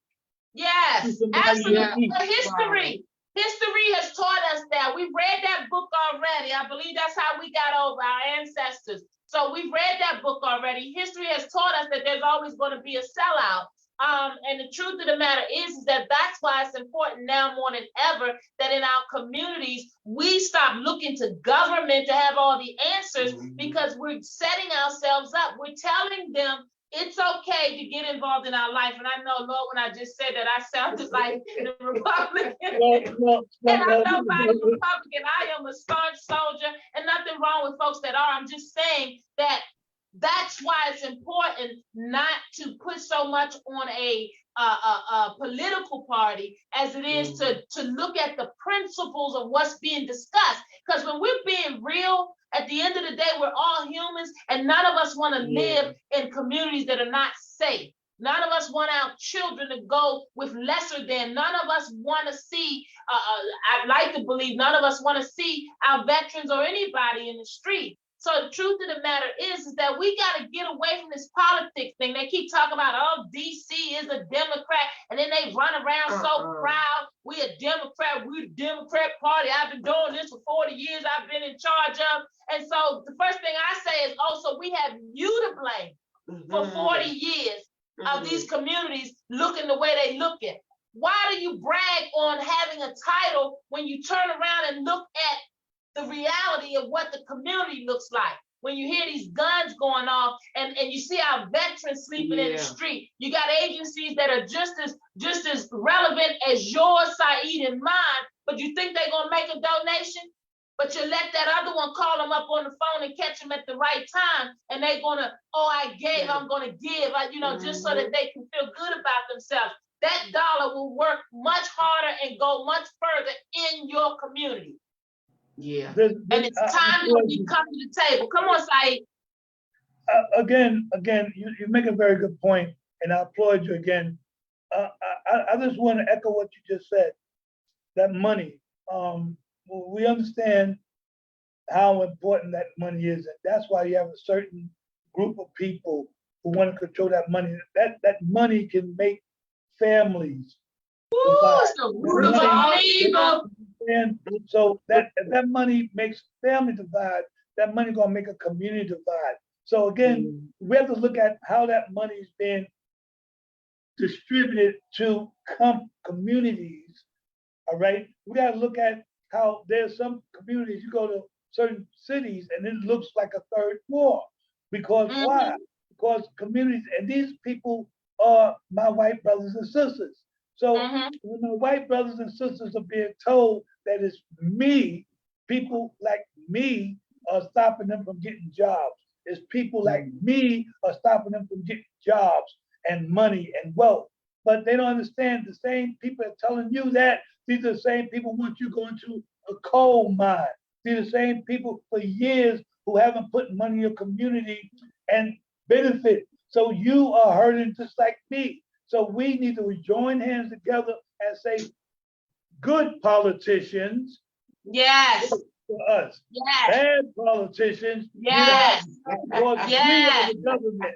Yes, absolutely. But history has taught us that. We read that book already. I believe that's how we got over our ancestors. So we've read that book already. History has taught us that there's always going to be a sellout. And the truth of the matter is that that's why it's important now more than ever that in our communities, we stop looking to government to have all the answers, because we're setting ourselves up. We're telling them it's okay to get involved in our life. And I know, Lord, when I just said that, I sounded like the Republican. And I'm nobody Republican. I am a staunch soldier, and nothing wrong with folks that are. I'm just saying that that's why it's important not to put so much on a political party as it is to look at the principles of what's being discussed. Because when we're being real, at the end of the day, we're all humans, and none of us want to live in communities that are not safe. None of us want our children to go with lesser than. None of us want to see, I'd like to believe, none of us want to see our veterans or anybody in the street. So the truth of the matter is that we got to get away from this politics thing. They keep talking about, oh, DC is a Democrat, and then they run around so proud. We a Democrat, we the Democrat Party. I've been doing this for 40 years. I've been in charge of. And so the first thing I say is, oh, so we have you to blame for 40 years of these communities looking the way they look at. Why do you brag on having a title when you turn around and look at the reality of what the community looks like? When you hear these guns going off and you see our veterans sleeping in the street, you got agencies that are just as relevant as yours, Saeed, and mine, but you think they're gonna make a donation? But you let that other one call them up on the phone and catch them at the right time, and they're gonna, oh, I gave, I'm gonna give, just so that they can feel good about themselves. That dollar will work much harder and go much further in your community. And it's time that we come to the table. Come on, Saeed. Again, you make a very good point, and I applaud you again. I just want to echo what you just said. That money, we understand how important that money is, and that's why you have a certain group of people who want to control that money. That money can make families Ooh, divide. it's the root of all evil. And so that if that money makes family divide, that money gonna make a community divide. So again, we have to look at how that money is being distributed to communities. All right, we gotta look at how there's some communities, you go to certain cities and it looks like a third world. Because why? Because communities, and these people are my white brothers and sisters. So when the white brothers and sisters are being told that it's me, people like me are stopping them from getting jobs. It's people like me are stopping them from getting jobs and money and wealth. But they don't understand the same people are telling you that. These are the same people who want you going to a coal mine. These are the same people for years who haven't put money in your community and benefit. So you are hurting just like me. So we need to join hands together and say, good politicians Yes, for us. yes, Bad politicians, yes. because Yes. we are the government.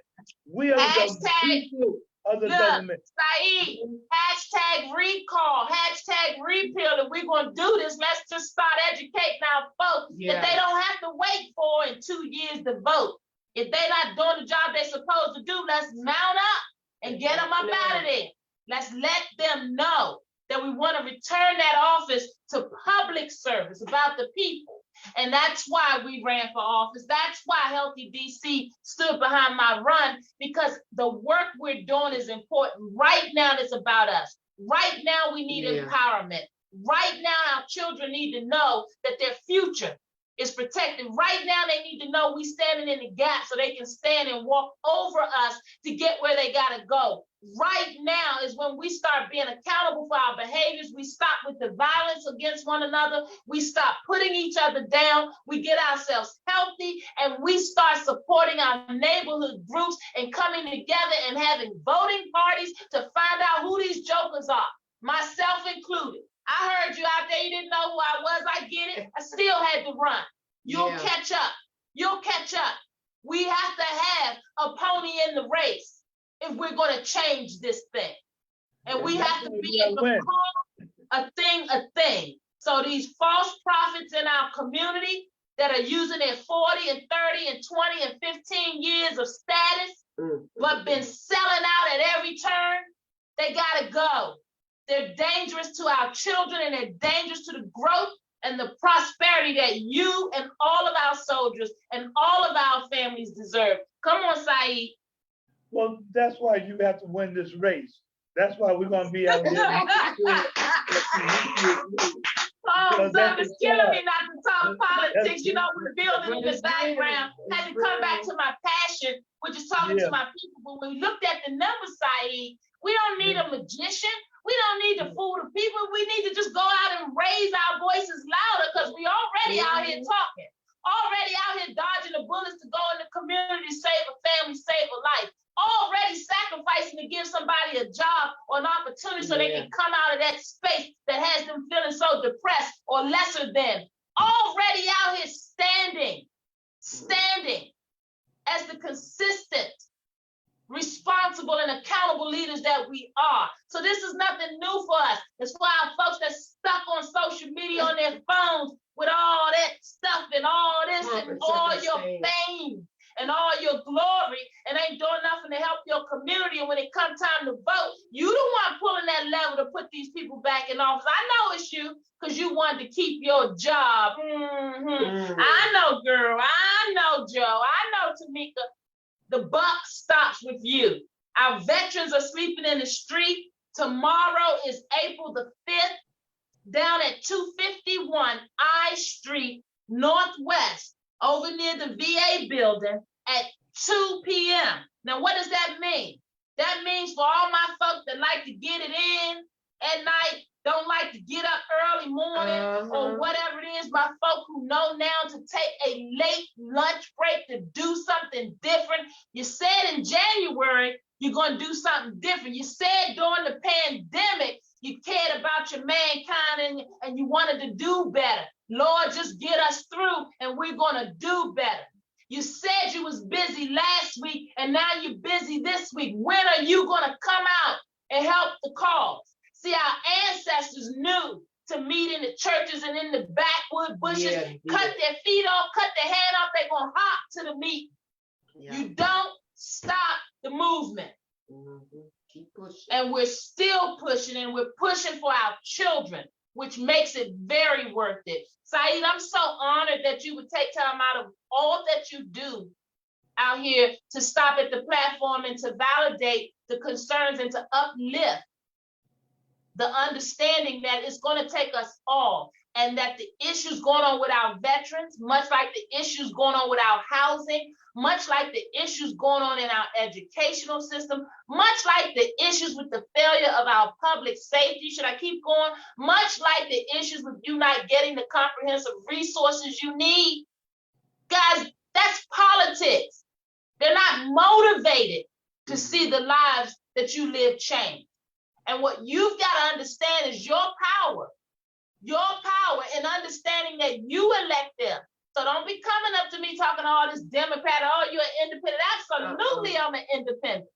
We are the government. Hashtag- People are the Look, government. Saeed, hashtag recall, hashtag repeal. If we're gonna do this, let's just start educating our folks that they don't have to wait for in 2 years to vote. If they're not doing the job they're supposed to do, let's mount up and get them up out of there. Let's let them know that we want to return that office to public service about the people. And that's why we ran for office. That's why Healthy DC stood behind my run, because the work we're doing is important. Right now, it's about us. Right now, we need empowerment. Right now, our children need to know that their future is protected. Right now, they need to know we standing in the gap so they can stand and walk over us to get where they gotta go. Right now is when we start being accountable for our behaviors. We stop with the violence against one another. We stop putting each other down. We get ourselves healthy, and we start supporting our neighborhood groups and coming together and having voting parties to find out who these jokers are, myself included. I heard you out there, you didn't know who I was, I get it. I still had to run. You'll catch up. You'll catch up. We have to have a pony in the race if we're gonna change this thing. And we have to be able to call a thing. So these false prophets in our community that are using their 40 and 30 and 20 and 15 years of status, but been selling out at every turn, they gotta go. They're dangerous to our children, and they're dangerous to the growth and the prosperity that you and all of our soldiers and all of our families deserve. Come on, Saeed. Well, that's why you have to win this race. That's why we're gonna be out here. Oh, son, it's killing me not to talk politics. You know, we're building in the background. Had to come back to my passion, which is talking to my people. But when we looked at the numbers, Saeed, we don't need a magician. We don't need to fool the people. We need to just go out and raise our voices louder, because we already out here talking. Already out here dodging the bullets to go in the community, save a family, save a life. Already sacrificing to give somebody a job or an opportunity so they can come out of that space that has them feeling so depressed or lesser than. Already out here standing as the consistent, responsible, and accountable leaders that we are. So this is nothing new for us. It's for our folks that's stuck on social media on their phones with all that stuff and all this and all your fame and all your glory, and ain't doing nothing to help your community. And when it comes time to vote, you the one pulling that lever to put these people back in office. I know it's you, because you wanted to keep your job. I know, girl. I know, Joe. I know, Tamika. The buck stops with you. Our veterans are sleeping in the street. Tomorrow is April the 5th, down at 251 I Street, Northwest, over near the VA building at 2 p.m. Now, what does that mean? That means for all my folks that like to get it in at night, don't like to get up early morning or whatever it is, my folk who know now to take a late lunch break to do something different. You said in January, you're going to do something different. You said during the pandemic, you cared about your mankind and you wanted to do better. Lord, just get us through and we're gonna do better. You said you was busy last week and now you're busy this week. When are you gonna come out and help the cause? See, our ancestors knew to meet in the churches and in the backwood bushes, cut their feet off, cut their hand off, they're gonna hop to the meeting. You don't stop the movement. Keep pushing. And we're still pushing, and we're pushing for our children, which makes it very worth it. Saeed, I'm so honored that you would take time out of all that you do out here to stop at the platform and to validate the concerns and to uplift the understanding that it's going to take us all, and that the issues going on with our veterans, much like the issues going on with our housing, much like the issues going on in our educational system, much like the issues with the failure of our public safety, should I keep going? Much like the issues with you not getting the comprehensive resources you need. Guys, that's politics. They're not motivated to see the lives that you live change. And what you've got to understand is your power in understanding that you elect them. So don't be coming up to me talking all this Democrat, oh, you're an independent. Absolutely, I'm an independent.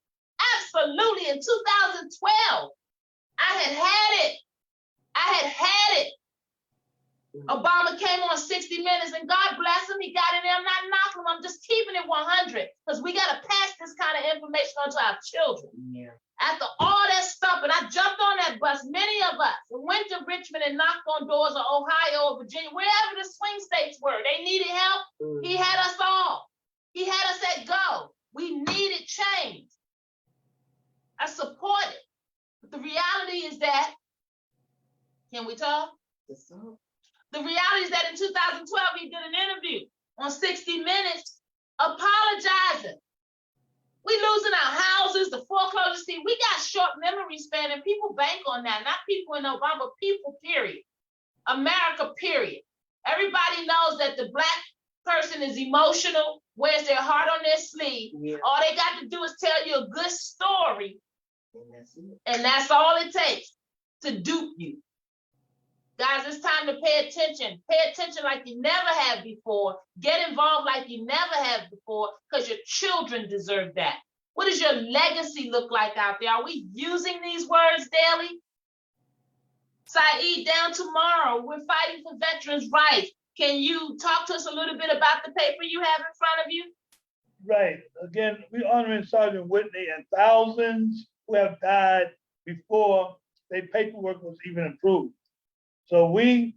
Absolutely. In 2012, I had it. Obama came on 60 Minutes, and God bless him, he got in there. I'm not knocking him, I'm just keeping it 100, because we got to pass this kind of information on to our children. Yeah. After all that stuff, and I jumped on that bus, many of us went to Richmond and knocked on doors of Ohio or Virginia, wherever the swing states were. They needed help. He had us all. He had us at go. We needed change. I support it. But the reality is that, can we talk? The reality is that in 2012, he did an interview on 60 Minutes apologizing. We losing our houses, the foreclosure. See, we got short memory span, and people bank on that. Not people in Obama, people, period. America, period. Everybody knows that the Black person is emotional, wears their heart on their sleeve. Yeah. All they got to do is tell you a good story, and that's all it takes to dupe you. Guys, it's time to pay attention. Pay attention like you never have before. Get involved like you never have before, because your children deserve that. What does your legacy look like out there? Are we using these words daily? Saeed, down tomorrow, we're fighting for veterans' rights. Can you talk to us a little bit about the paper you have in front of you? Right. Again, we're honoring Sergeant Whitney and thousands who have died before their paperwork was even approved. So we,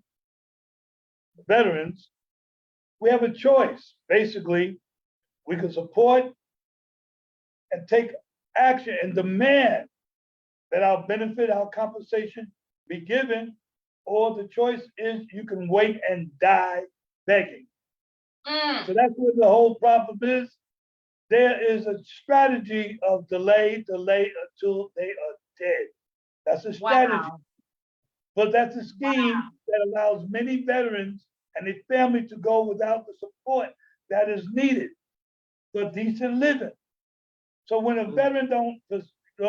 veterans, we have a choice. Basically, we can support and take action and demand that our benefit, our compensation be given, or the choice is you can wait and die begging. So that's what the whole problem is. There is a strategy of delay until they are dead. That's a strategy. Wow. But that's a scheme that allows many veterans and their family to go without the support that is needed for decent living. So when a veteran don't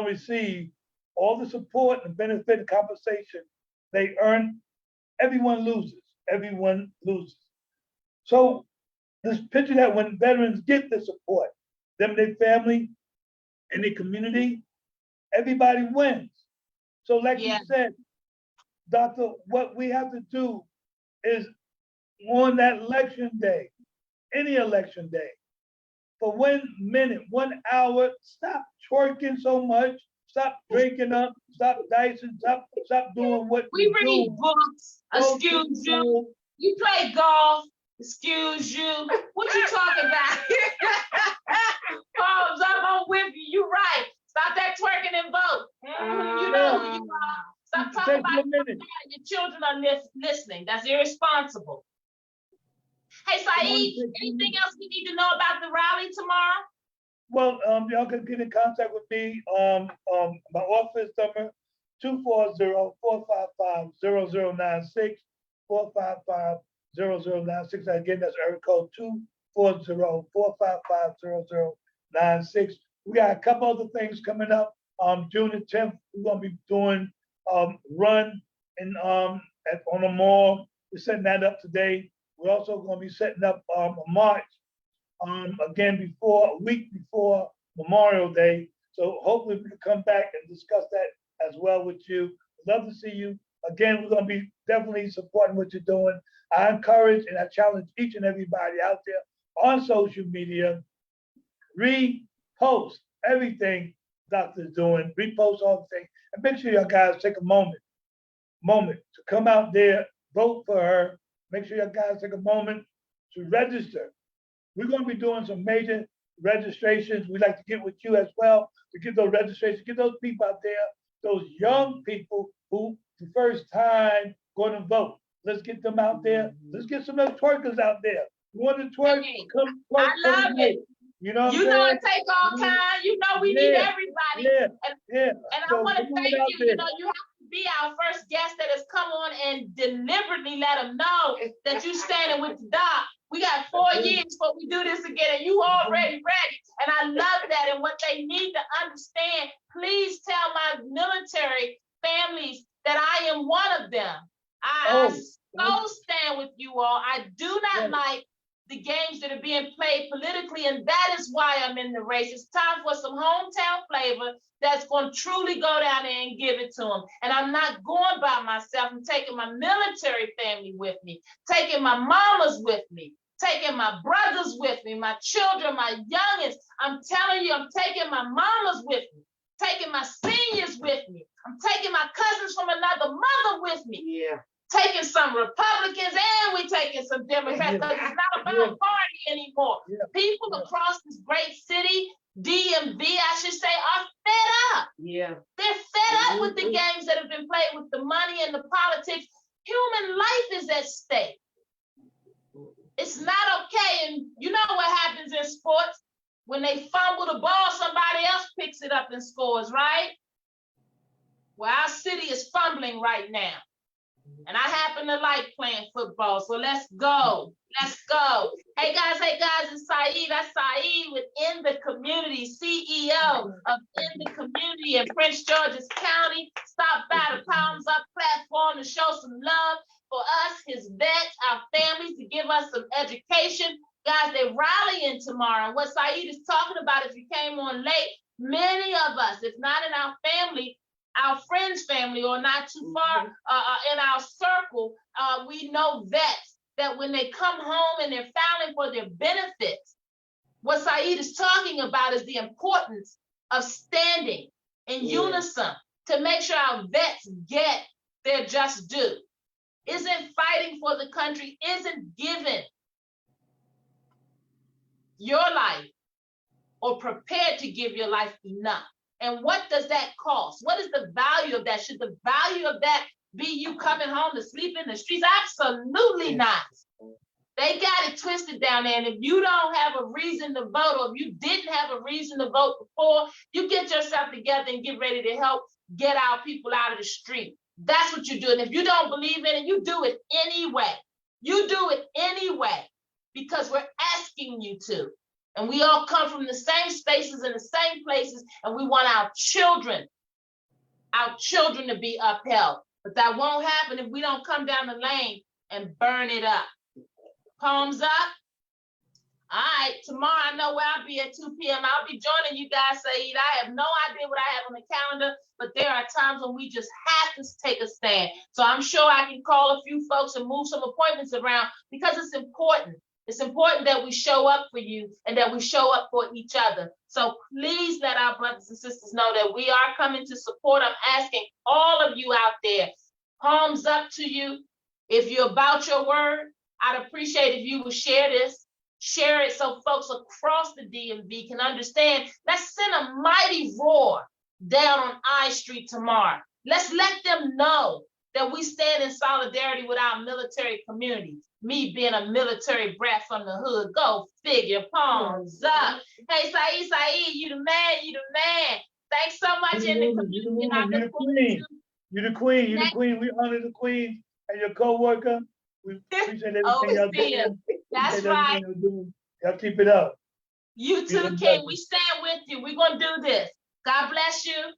receive all the support and benefit and compensation they earn, everyone loses. Everyone loses. So this picture that when veterans get the support, them and their family and their community, everybody wins. So like you said, Doctor, what we have to do is on that election day, any election day, for 1 minute, 1 hour, stop twerking so much, stop drinking up, stop dicing, stop doing what we read books, excuse you. You play golf, excuse you. What you talking about? Palms up, I'm with you. You right. Stop that twerking and vote. You know who you are. Stop talking about your children are listening. That's irresponsible. Hey, Saeed, anything else we need to know about the rally tomorrow? Well, y'all can get in contact with me. My office number, 240-455-0096, 455-0096. Again, that's area code 240-455-0096. We got a couple other things coming up. June the 10th, we're gonna be doing run on the mall. We're setting that up today. We're also going to be setting up a march again a week before Memorial Day. So hopefully we can come back and discuss that as well with you. Love to see you. Again, we're going to be definitely supporting what you're doing. I encourage and I challenge each and everybody out there on social media, repost everything Doctor's doing, repost all the things, and make sure y'all guys take a moment to come out there, vote for her. Make sure y'all guys take a moment to register. We're going to be doing some major registrations. We'd like to get with you as well to get those registrations, get those people out there, those young people who the first time going to vote. Let's get them out there. Let's get some of those twerkers out there. You want to twerk? Come twerk. I love it. You know what I'm You know saying? it take all kind. You know we need everybody. Yeah. And I So want to come on thank out you. there. You know, you have to be our first guest that has come on and deliberately let them know that you standing with the doc. We got 4 years before we do this again, and you already ready. And I love that. And what they need to understand, please tell my military families that I am one of them. I so stand with you all. I do not like the games that are being played politically, and that is why I'm in the race. It's time for some hometown flavor that's going to truly go down there and give it to them. And I'm not going by myself. I'm taking my military family with me, taking my mamas with me, taking my brothers with me, my children, my youngest. I'm telling you, I'm taking my mamas with me, taking my seniors with me. I'm taking my cousins from another mother with me. Yeah. Taking some Republicans and we're taking some Democrats, because it's not about party anymore. People across this great city, DMV, I should say, are fed up. Yeah. They're fed up with the games that have been played with the money and the politics. Human life is at stake. It's not okay. And you know what happens in sports? When they fumble the ball, somebody else picks it up and scores, right? Well, our city is fumbling right now. And I happen to like playing football, so let's go. Let's go. Hey guys, it's Saeed. That's Saeed with In the Community, CEO of In the Community in Prince George's County. Stop by the Palms Up platform to show some love for us, his vets, our families, to give us some education. Guys, they're rallying tomorrow. And what Saeed is talking about, if you came on late, many of us, if not in our family, our friends' family, or not too far in our circle, we know vets that when they come home and they're filing for their benefits, what Saeed is talking about is the importance of standing in unison to make sure our vets get their just due. Isn't fighting for the country, isn't giving your life or prepared to give your life enough. And what does that cost? What is the value of that? Should the value of that be you coming home to sleep in the streets? Absolutely not. They got it twisted down there. And if you don't have a reason to vote, or if you didn't have a reason to vote before, you get yourself together and get ready to help get our people out of the street. That's what you're doing. If you don't believe in it, you do it anyway. You do it anyway because we're asking you to. And we all come from the same spaces and the same places, and we want our children to be upheld. But that won't happen if we don't come down the lane and burn it up. Palms up. All right, tomorrow I know where I'll be at 2 p.m. I'll be joining you guys, Saeed. I have no idea what I have on the calendar, but there are times when we just have to take a stand. So I'm sure I can call a few folks and move some appointments around because it's important. It's important that we show up for you and that we show up for each other. So please let our brothers and sisters know that we are coming to support. I'm asking all of you out there, palms up to you. If you're about your word, I'd appreciate if you would share this. Share it so folks across the DMV can understand. Let's send a mighty roar down on I Street tomorrow. Let's let them know that we stand in solidarity with our military community. Me being a military brat from the hood, go figure, palms up. Hey, Saeed, you the man. Thanks so much in the community. You're the queen. We honor the queen and your co-worker. We appreciate everything y'all doing. That's right. Y'all keep it up. You too, King. We stand with you. We're going to do this. God bless you.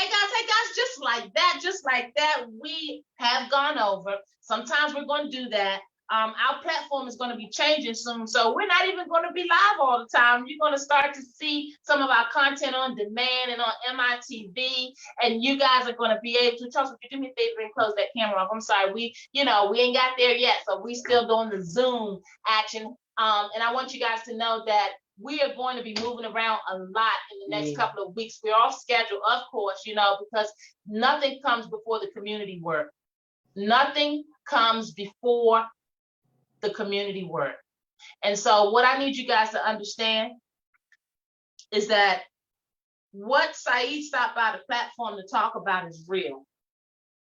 hey guys, just like that, we have gone over. Sometimes we're going to do that. Our platform is going to be changing soon, so we're not even going to be live all the time. You're going to start to see some of our content on demand and on MITV, and you guys are going to be able to. Charles, would you do me a favor and close that camera off? I'm sorry, we ain't got there yet, so we still doing the Zoom action. And I want you guys to know that we are going to be moving around a lot in the next couple of weeks. We're off schedule, of course, because nothing comes before the community work. Nothing comes before the community work. And so what I need you guys to understand is that what Saeed stopped by the platform to talk about is real.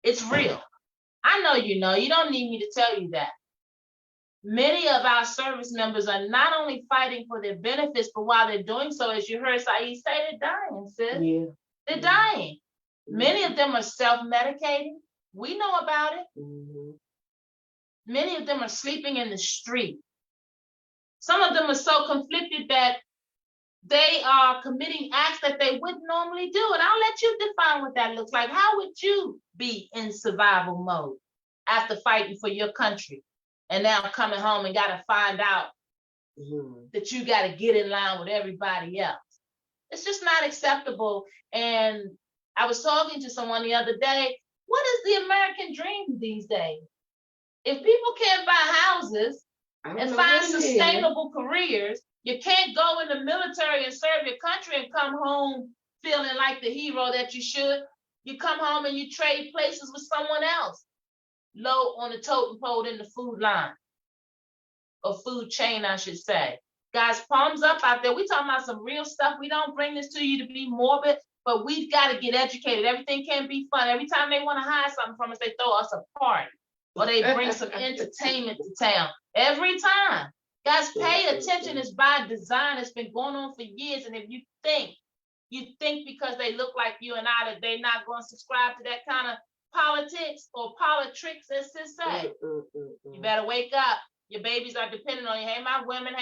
It's real. I know you don't need me to tell you that. Many of our service members are not only fighting for their benefits, but while they're doing so, as you heard Saeed say, they're dying, sis. Yeah. They're dying. Many of them are self-medicating. We know about it. Many of them are sleeping in the street. Some of them are so conflicted that they are committing acts that they wouldn't normally do. And I'll let you define what that looks like. How would you be in survival mode after fighting for your country and now coming home and got to find out that you got to get in line with everybody else? It's just not acceptable. And I was talking to someone the other day, what is the American dream these days? If people can't buy houses and find sustainable careers, you can't go in the military and serve your country and come home feeling like the hero that you should. You come home and you trade places with someone else, low on the totem pole in the food line, or food chain, I should say. Guys, palms up out there. We talking about some real stuff. We don't bring this to you to be morbid, but we've got to get educated. Everything can't be fun. Every time they want to hide something from us, they throw us a party. Or they bring some entertainment to town. Every time. Guys, pay attention. It's by design. It's been going on for years. And if you think because they look like you and I that they're not going to subscribe to that kind of politics or politics, as sis say, you better wake up. Your babies are depending on you. Hey, my women,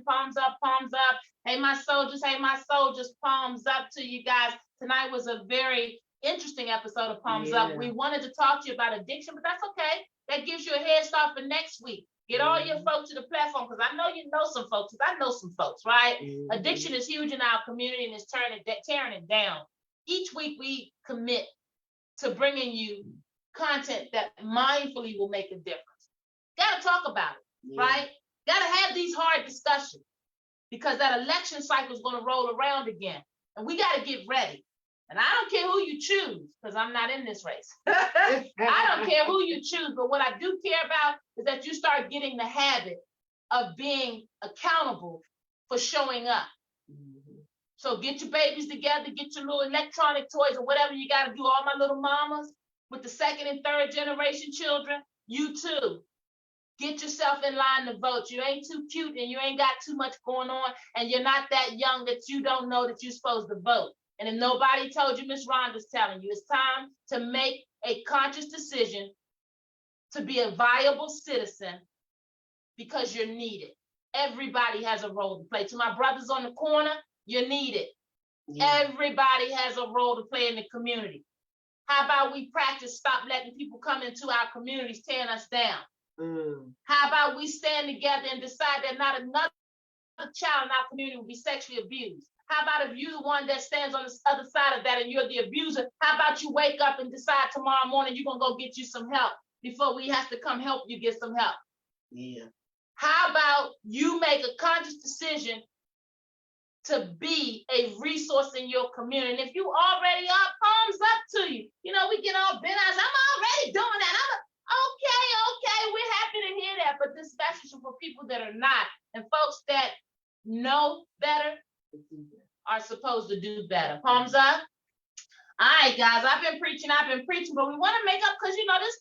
palms up, palms up. Hey, my soldiers, palms up to you guys. Tonight was a very interesting episode of Palms Up. We wanted to talk to you about addiction, but that's okay. That gives you a head start for next week. Get all your folks to the platform, because I know you know some folks, because I know some folks, right? Addiction is huge in our community and it's tearing it down. Each week we commit to bringing you content that mindfully will make a difference. Got to talk about it, right? Got to have these hard discussions, because that election cycle is going to roll around again, and we got to get ready. And I don't care who you choose, because I'm not in this race. I don't care who you choose, but what I do care about is that you start getting the habit of being accountable for showing up. So get your babies together, get your little electronic toys or whatever you got to do. All my little mamas with the second and third generation children, you too. Get yourself in line to vote. You ain't too cute and you ain't got too much going on, and you're not that young that you don't know that you're supposed to vote. And if nobody told you, Miss Rhonda's telling you, it's time to make a conscious decision to be a viable citizen, because you're needed. Everybody has a role to play. To my brothers on the corner, you're needed. Everybody has a role to play in the community. How about we practice stop letting people come into our communities tearing us down? How about we stand together and decide that not another child in our community will be sexually abused? How about if you're the one that stands on the other side of that and you're the abuser, how about you wake up and decide tomorrow morning you're going to go get you some help before we have to come help you get some help? How about you make a conscious decision to be a resource in your community? And if you already are, palms up to you. We get all bent eyes. I'm already doing that. Okay, we're happy to hear that. But this message is for people that are not. And folks that know better are supposed to do better. Palms up. All right, guys, I've been preaching, but we want to make up, because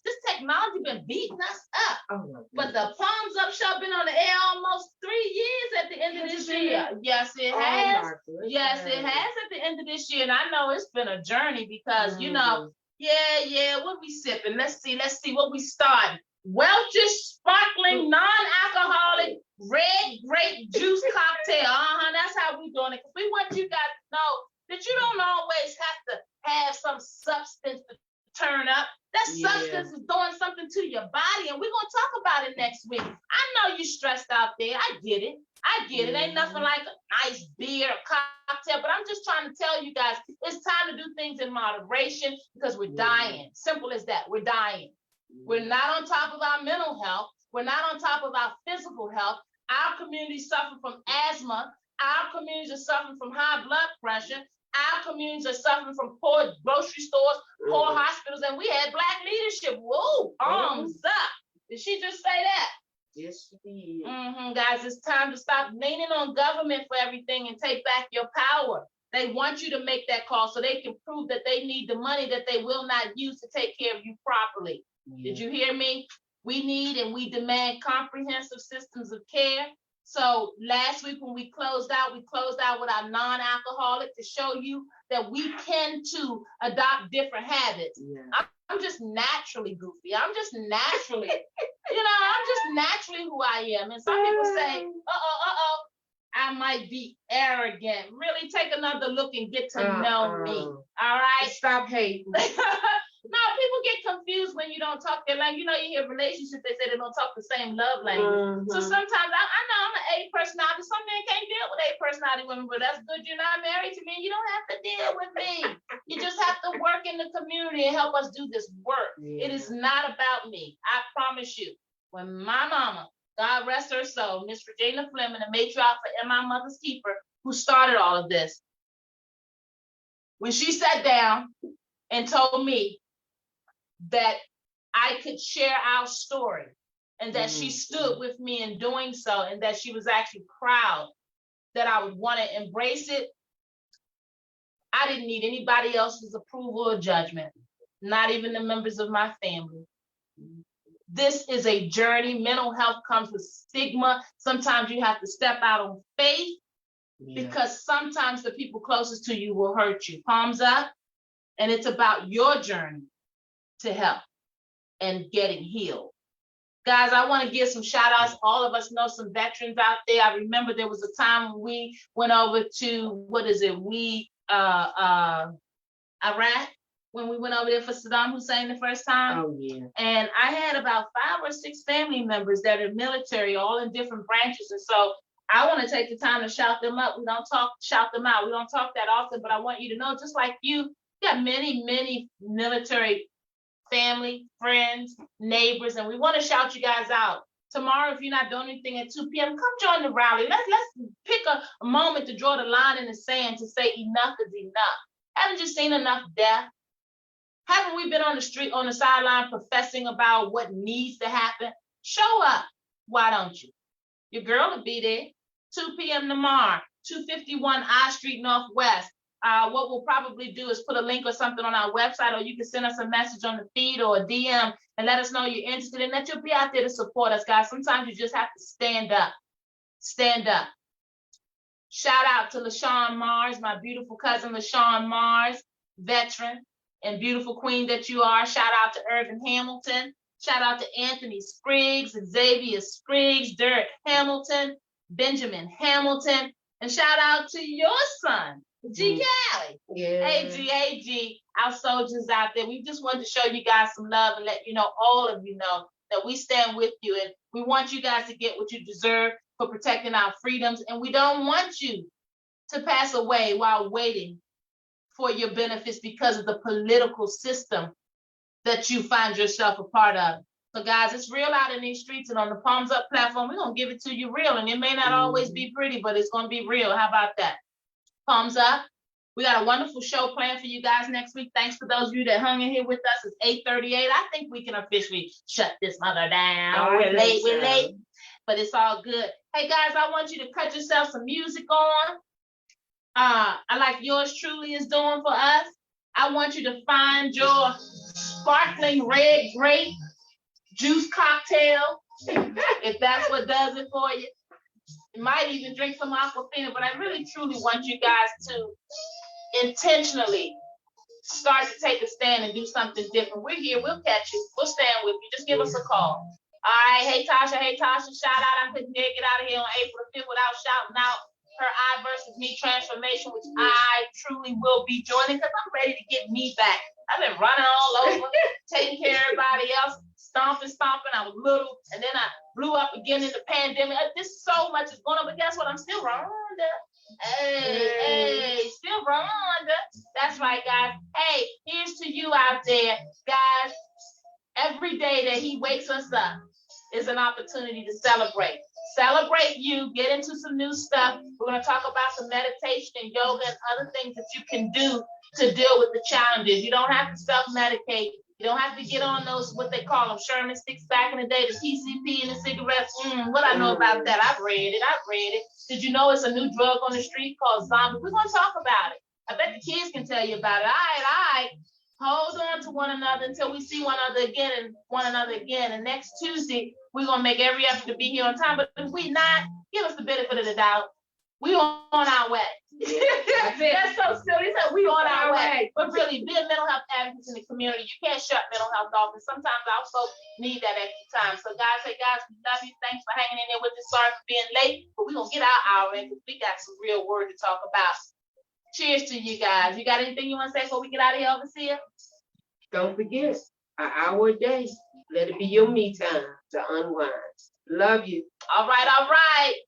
this technology been beating us up. But the Palms Up show been on the air almost 3 years at the end of this year. Yes, it has. Yes, it has at the end of this year. And I know it's been a journey, because what we sipping? Let's see what we started. Welch's sparkling non-alcoholic red grape juice cocktail. That's how we doing it. Because we want you guys to know that you don't always have to have It ain't nothing like a nice beer, a cocktail, but I'm just trying to tell you guys, it's time to do things in moderation because we're dying. Simple as that. We're dying. We're not on top of our mental health. We're not on top of our physical health. Our communities suffer from asthma. Our communities are suffering from high blood pressure. Our communities are suffering from poor grocery stores, poor hospitals, and we had Black leadership. Whoa, arms up. Did she just say that? Yes, she did. Guys, it's time to stop leaning on government for everything and take back your power. They want you to make that call so they can prove that they need the money that they will not use to take care of you properly. Did you hear me? We need and we demand comprehensive systems of care. So last week when we closed out with our non-alcoholic to show you that we can too adopt different habits. I'm just naturally goofy. I'm just naturally, I'm just naturally who I am. And some people say, I might be arrogant. Really take another look and get to know me. All right? Stop hating. No, people get confused when you don't talk their language. You hear relationships, they say they don't talk the same love language. So sometimes I know I'm an A personality. Some men can't deal with A personality women, but that's good. You're not married to me. You don't have to deal with me. You just have to work in the community and help us do this work. It is not about me. I promise you. When my mama, God rest her soul, Miss Regina Fleming, the matriarch for My Mother's Keeper, who started all of this, when she sat down and told me that I could share our story and that she stood with me in doing so and that she was actually proud that I would want to embrace it, I didn't need anybody else's approval or judgment, not even the members of my family. This is a journey. Mental health comes with stigma. Sometimes you have to step out on faith because sometimes the people closest to you will hurt you. Palms up. And it's about your journey to help and getting healed. Guys, I want to give some shout outs. All of us know some veterans out there. I remember there was a time when we went over to, Iraq, when we went over there for Saddam Hussein the first time. Oh, yeah. And I had about 5 or 6 family members that are military, all in different branches. And so I want to take the time to shout them up. We don't shout them out. We don't talk that often, but I want you to know, just like you got many, many military family, friends, neighbors, and we want to shout you guys out. Tomorrow, if you're not doing anything at 2 p.m., come join the rally. Let's pick a moment to draw the line in the sand to say enough is enough. Haven't you seen enough death? Haven't we been on the street, on the sideline, professing about what needs to happen? Show up. Why don't you? Your girl will be there. 2 p.m. tomorrow, 251 I Street Northwest. What we'll probably do is put a link or something on our website, or you can send us a message on the feed or a DM and let us know you're interested and that you'll be out there to support us, guys. Sometimes you just have to stand up. Stand up. Shout out to LaShawn Mars, my beautiful cousin LaShawn Mars, veteran and beautiful queen that you are. Shout out to Irvin Hamilton. Shout out to Anthony Spriggs, Xavier Spriggs, Derek Hamilton, Benjamin Hamilton, and shout out to your son, G. Cali. AG, our soldiers out there. We just wanted to show you guys some love and let you know, all of you know, that we stand with you and we want you guys to get what you deserve for protecting our freedoms. And we don't want you to pass away while waiting for your benefits because of the political system that you find yourself a part of. So guys, it's real out in these streets, and on the Palms Up platform, we're going to give it to you real. And it may not always be pretty, but it's going to be real. How about that? Palms Up. We got a wonderful show planned for you guys next week. Thanks for those of you that hung in here with us. It's 8:38. I think we can officially shut this mother down. We're late, but it's all good. Hey guys, I want you to cut yourself some music on. I like yours truly is doing for us. I want you to find your sparkling red grape juice cocktail, if that's what does it for you. You might even drink some Aquafina, but I really truly want you guys to intentionally start to take a stand and do something different. We're here, we'll catch you, we'll stand with you. Just give us a call. All right, hey Tasha, shout out. I couldn't dare get out of here on April 5th without shouting out her I versus me transformation, which I truly will be joining because I'm ready to get me back. I've been running all over, taking care of everybody else, stomping. I was little, and then I blew up again in the pandemic. This so much is going on, but guess what? I'm still Rhonda. Hey, still Rhonda. That's right, guys. Hey, here's to you out there, guys. Every day that he wakes us up is an opportunity to celebrate. Celebrate you, get into some new stuff. We're going to talk about some meditation and yoga and other things that you can do to deal with the challenges. You don't have to self-medicate. You don't have to get on those, what they call them, Sherman sticks back in the day, the PCP and the cigarettes. What I know about that, I've read it. Did you know it's a new drug on the street called zombie? We're going to talk about it. I bet the kids can tell you about it. All right. Hold on to one another until we see one another again. And next Tuesday, we're going to make every effort to be here on time. But if we not, give us the benefit of the doubt. We on our way. That's so silly. So we on our way. But really, be a mental health advocate in the community. You can't shut mental health off. And sometimes our folks need that extra time. So guys, we love you. Thanks for hanging in there with us. Sorry for being late. But we're going to get our hour in because we got some real word to talk about. Cheers to you guys. You got anything you want to say before we get out of here, Overseer? Don't forget, an hour a day. Let it be your me time to unwind. Love you. All right.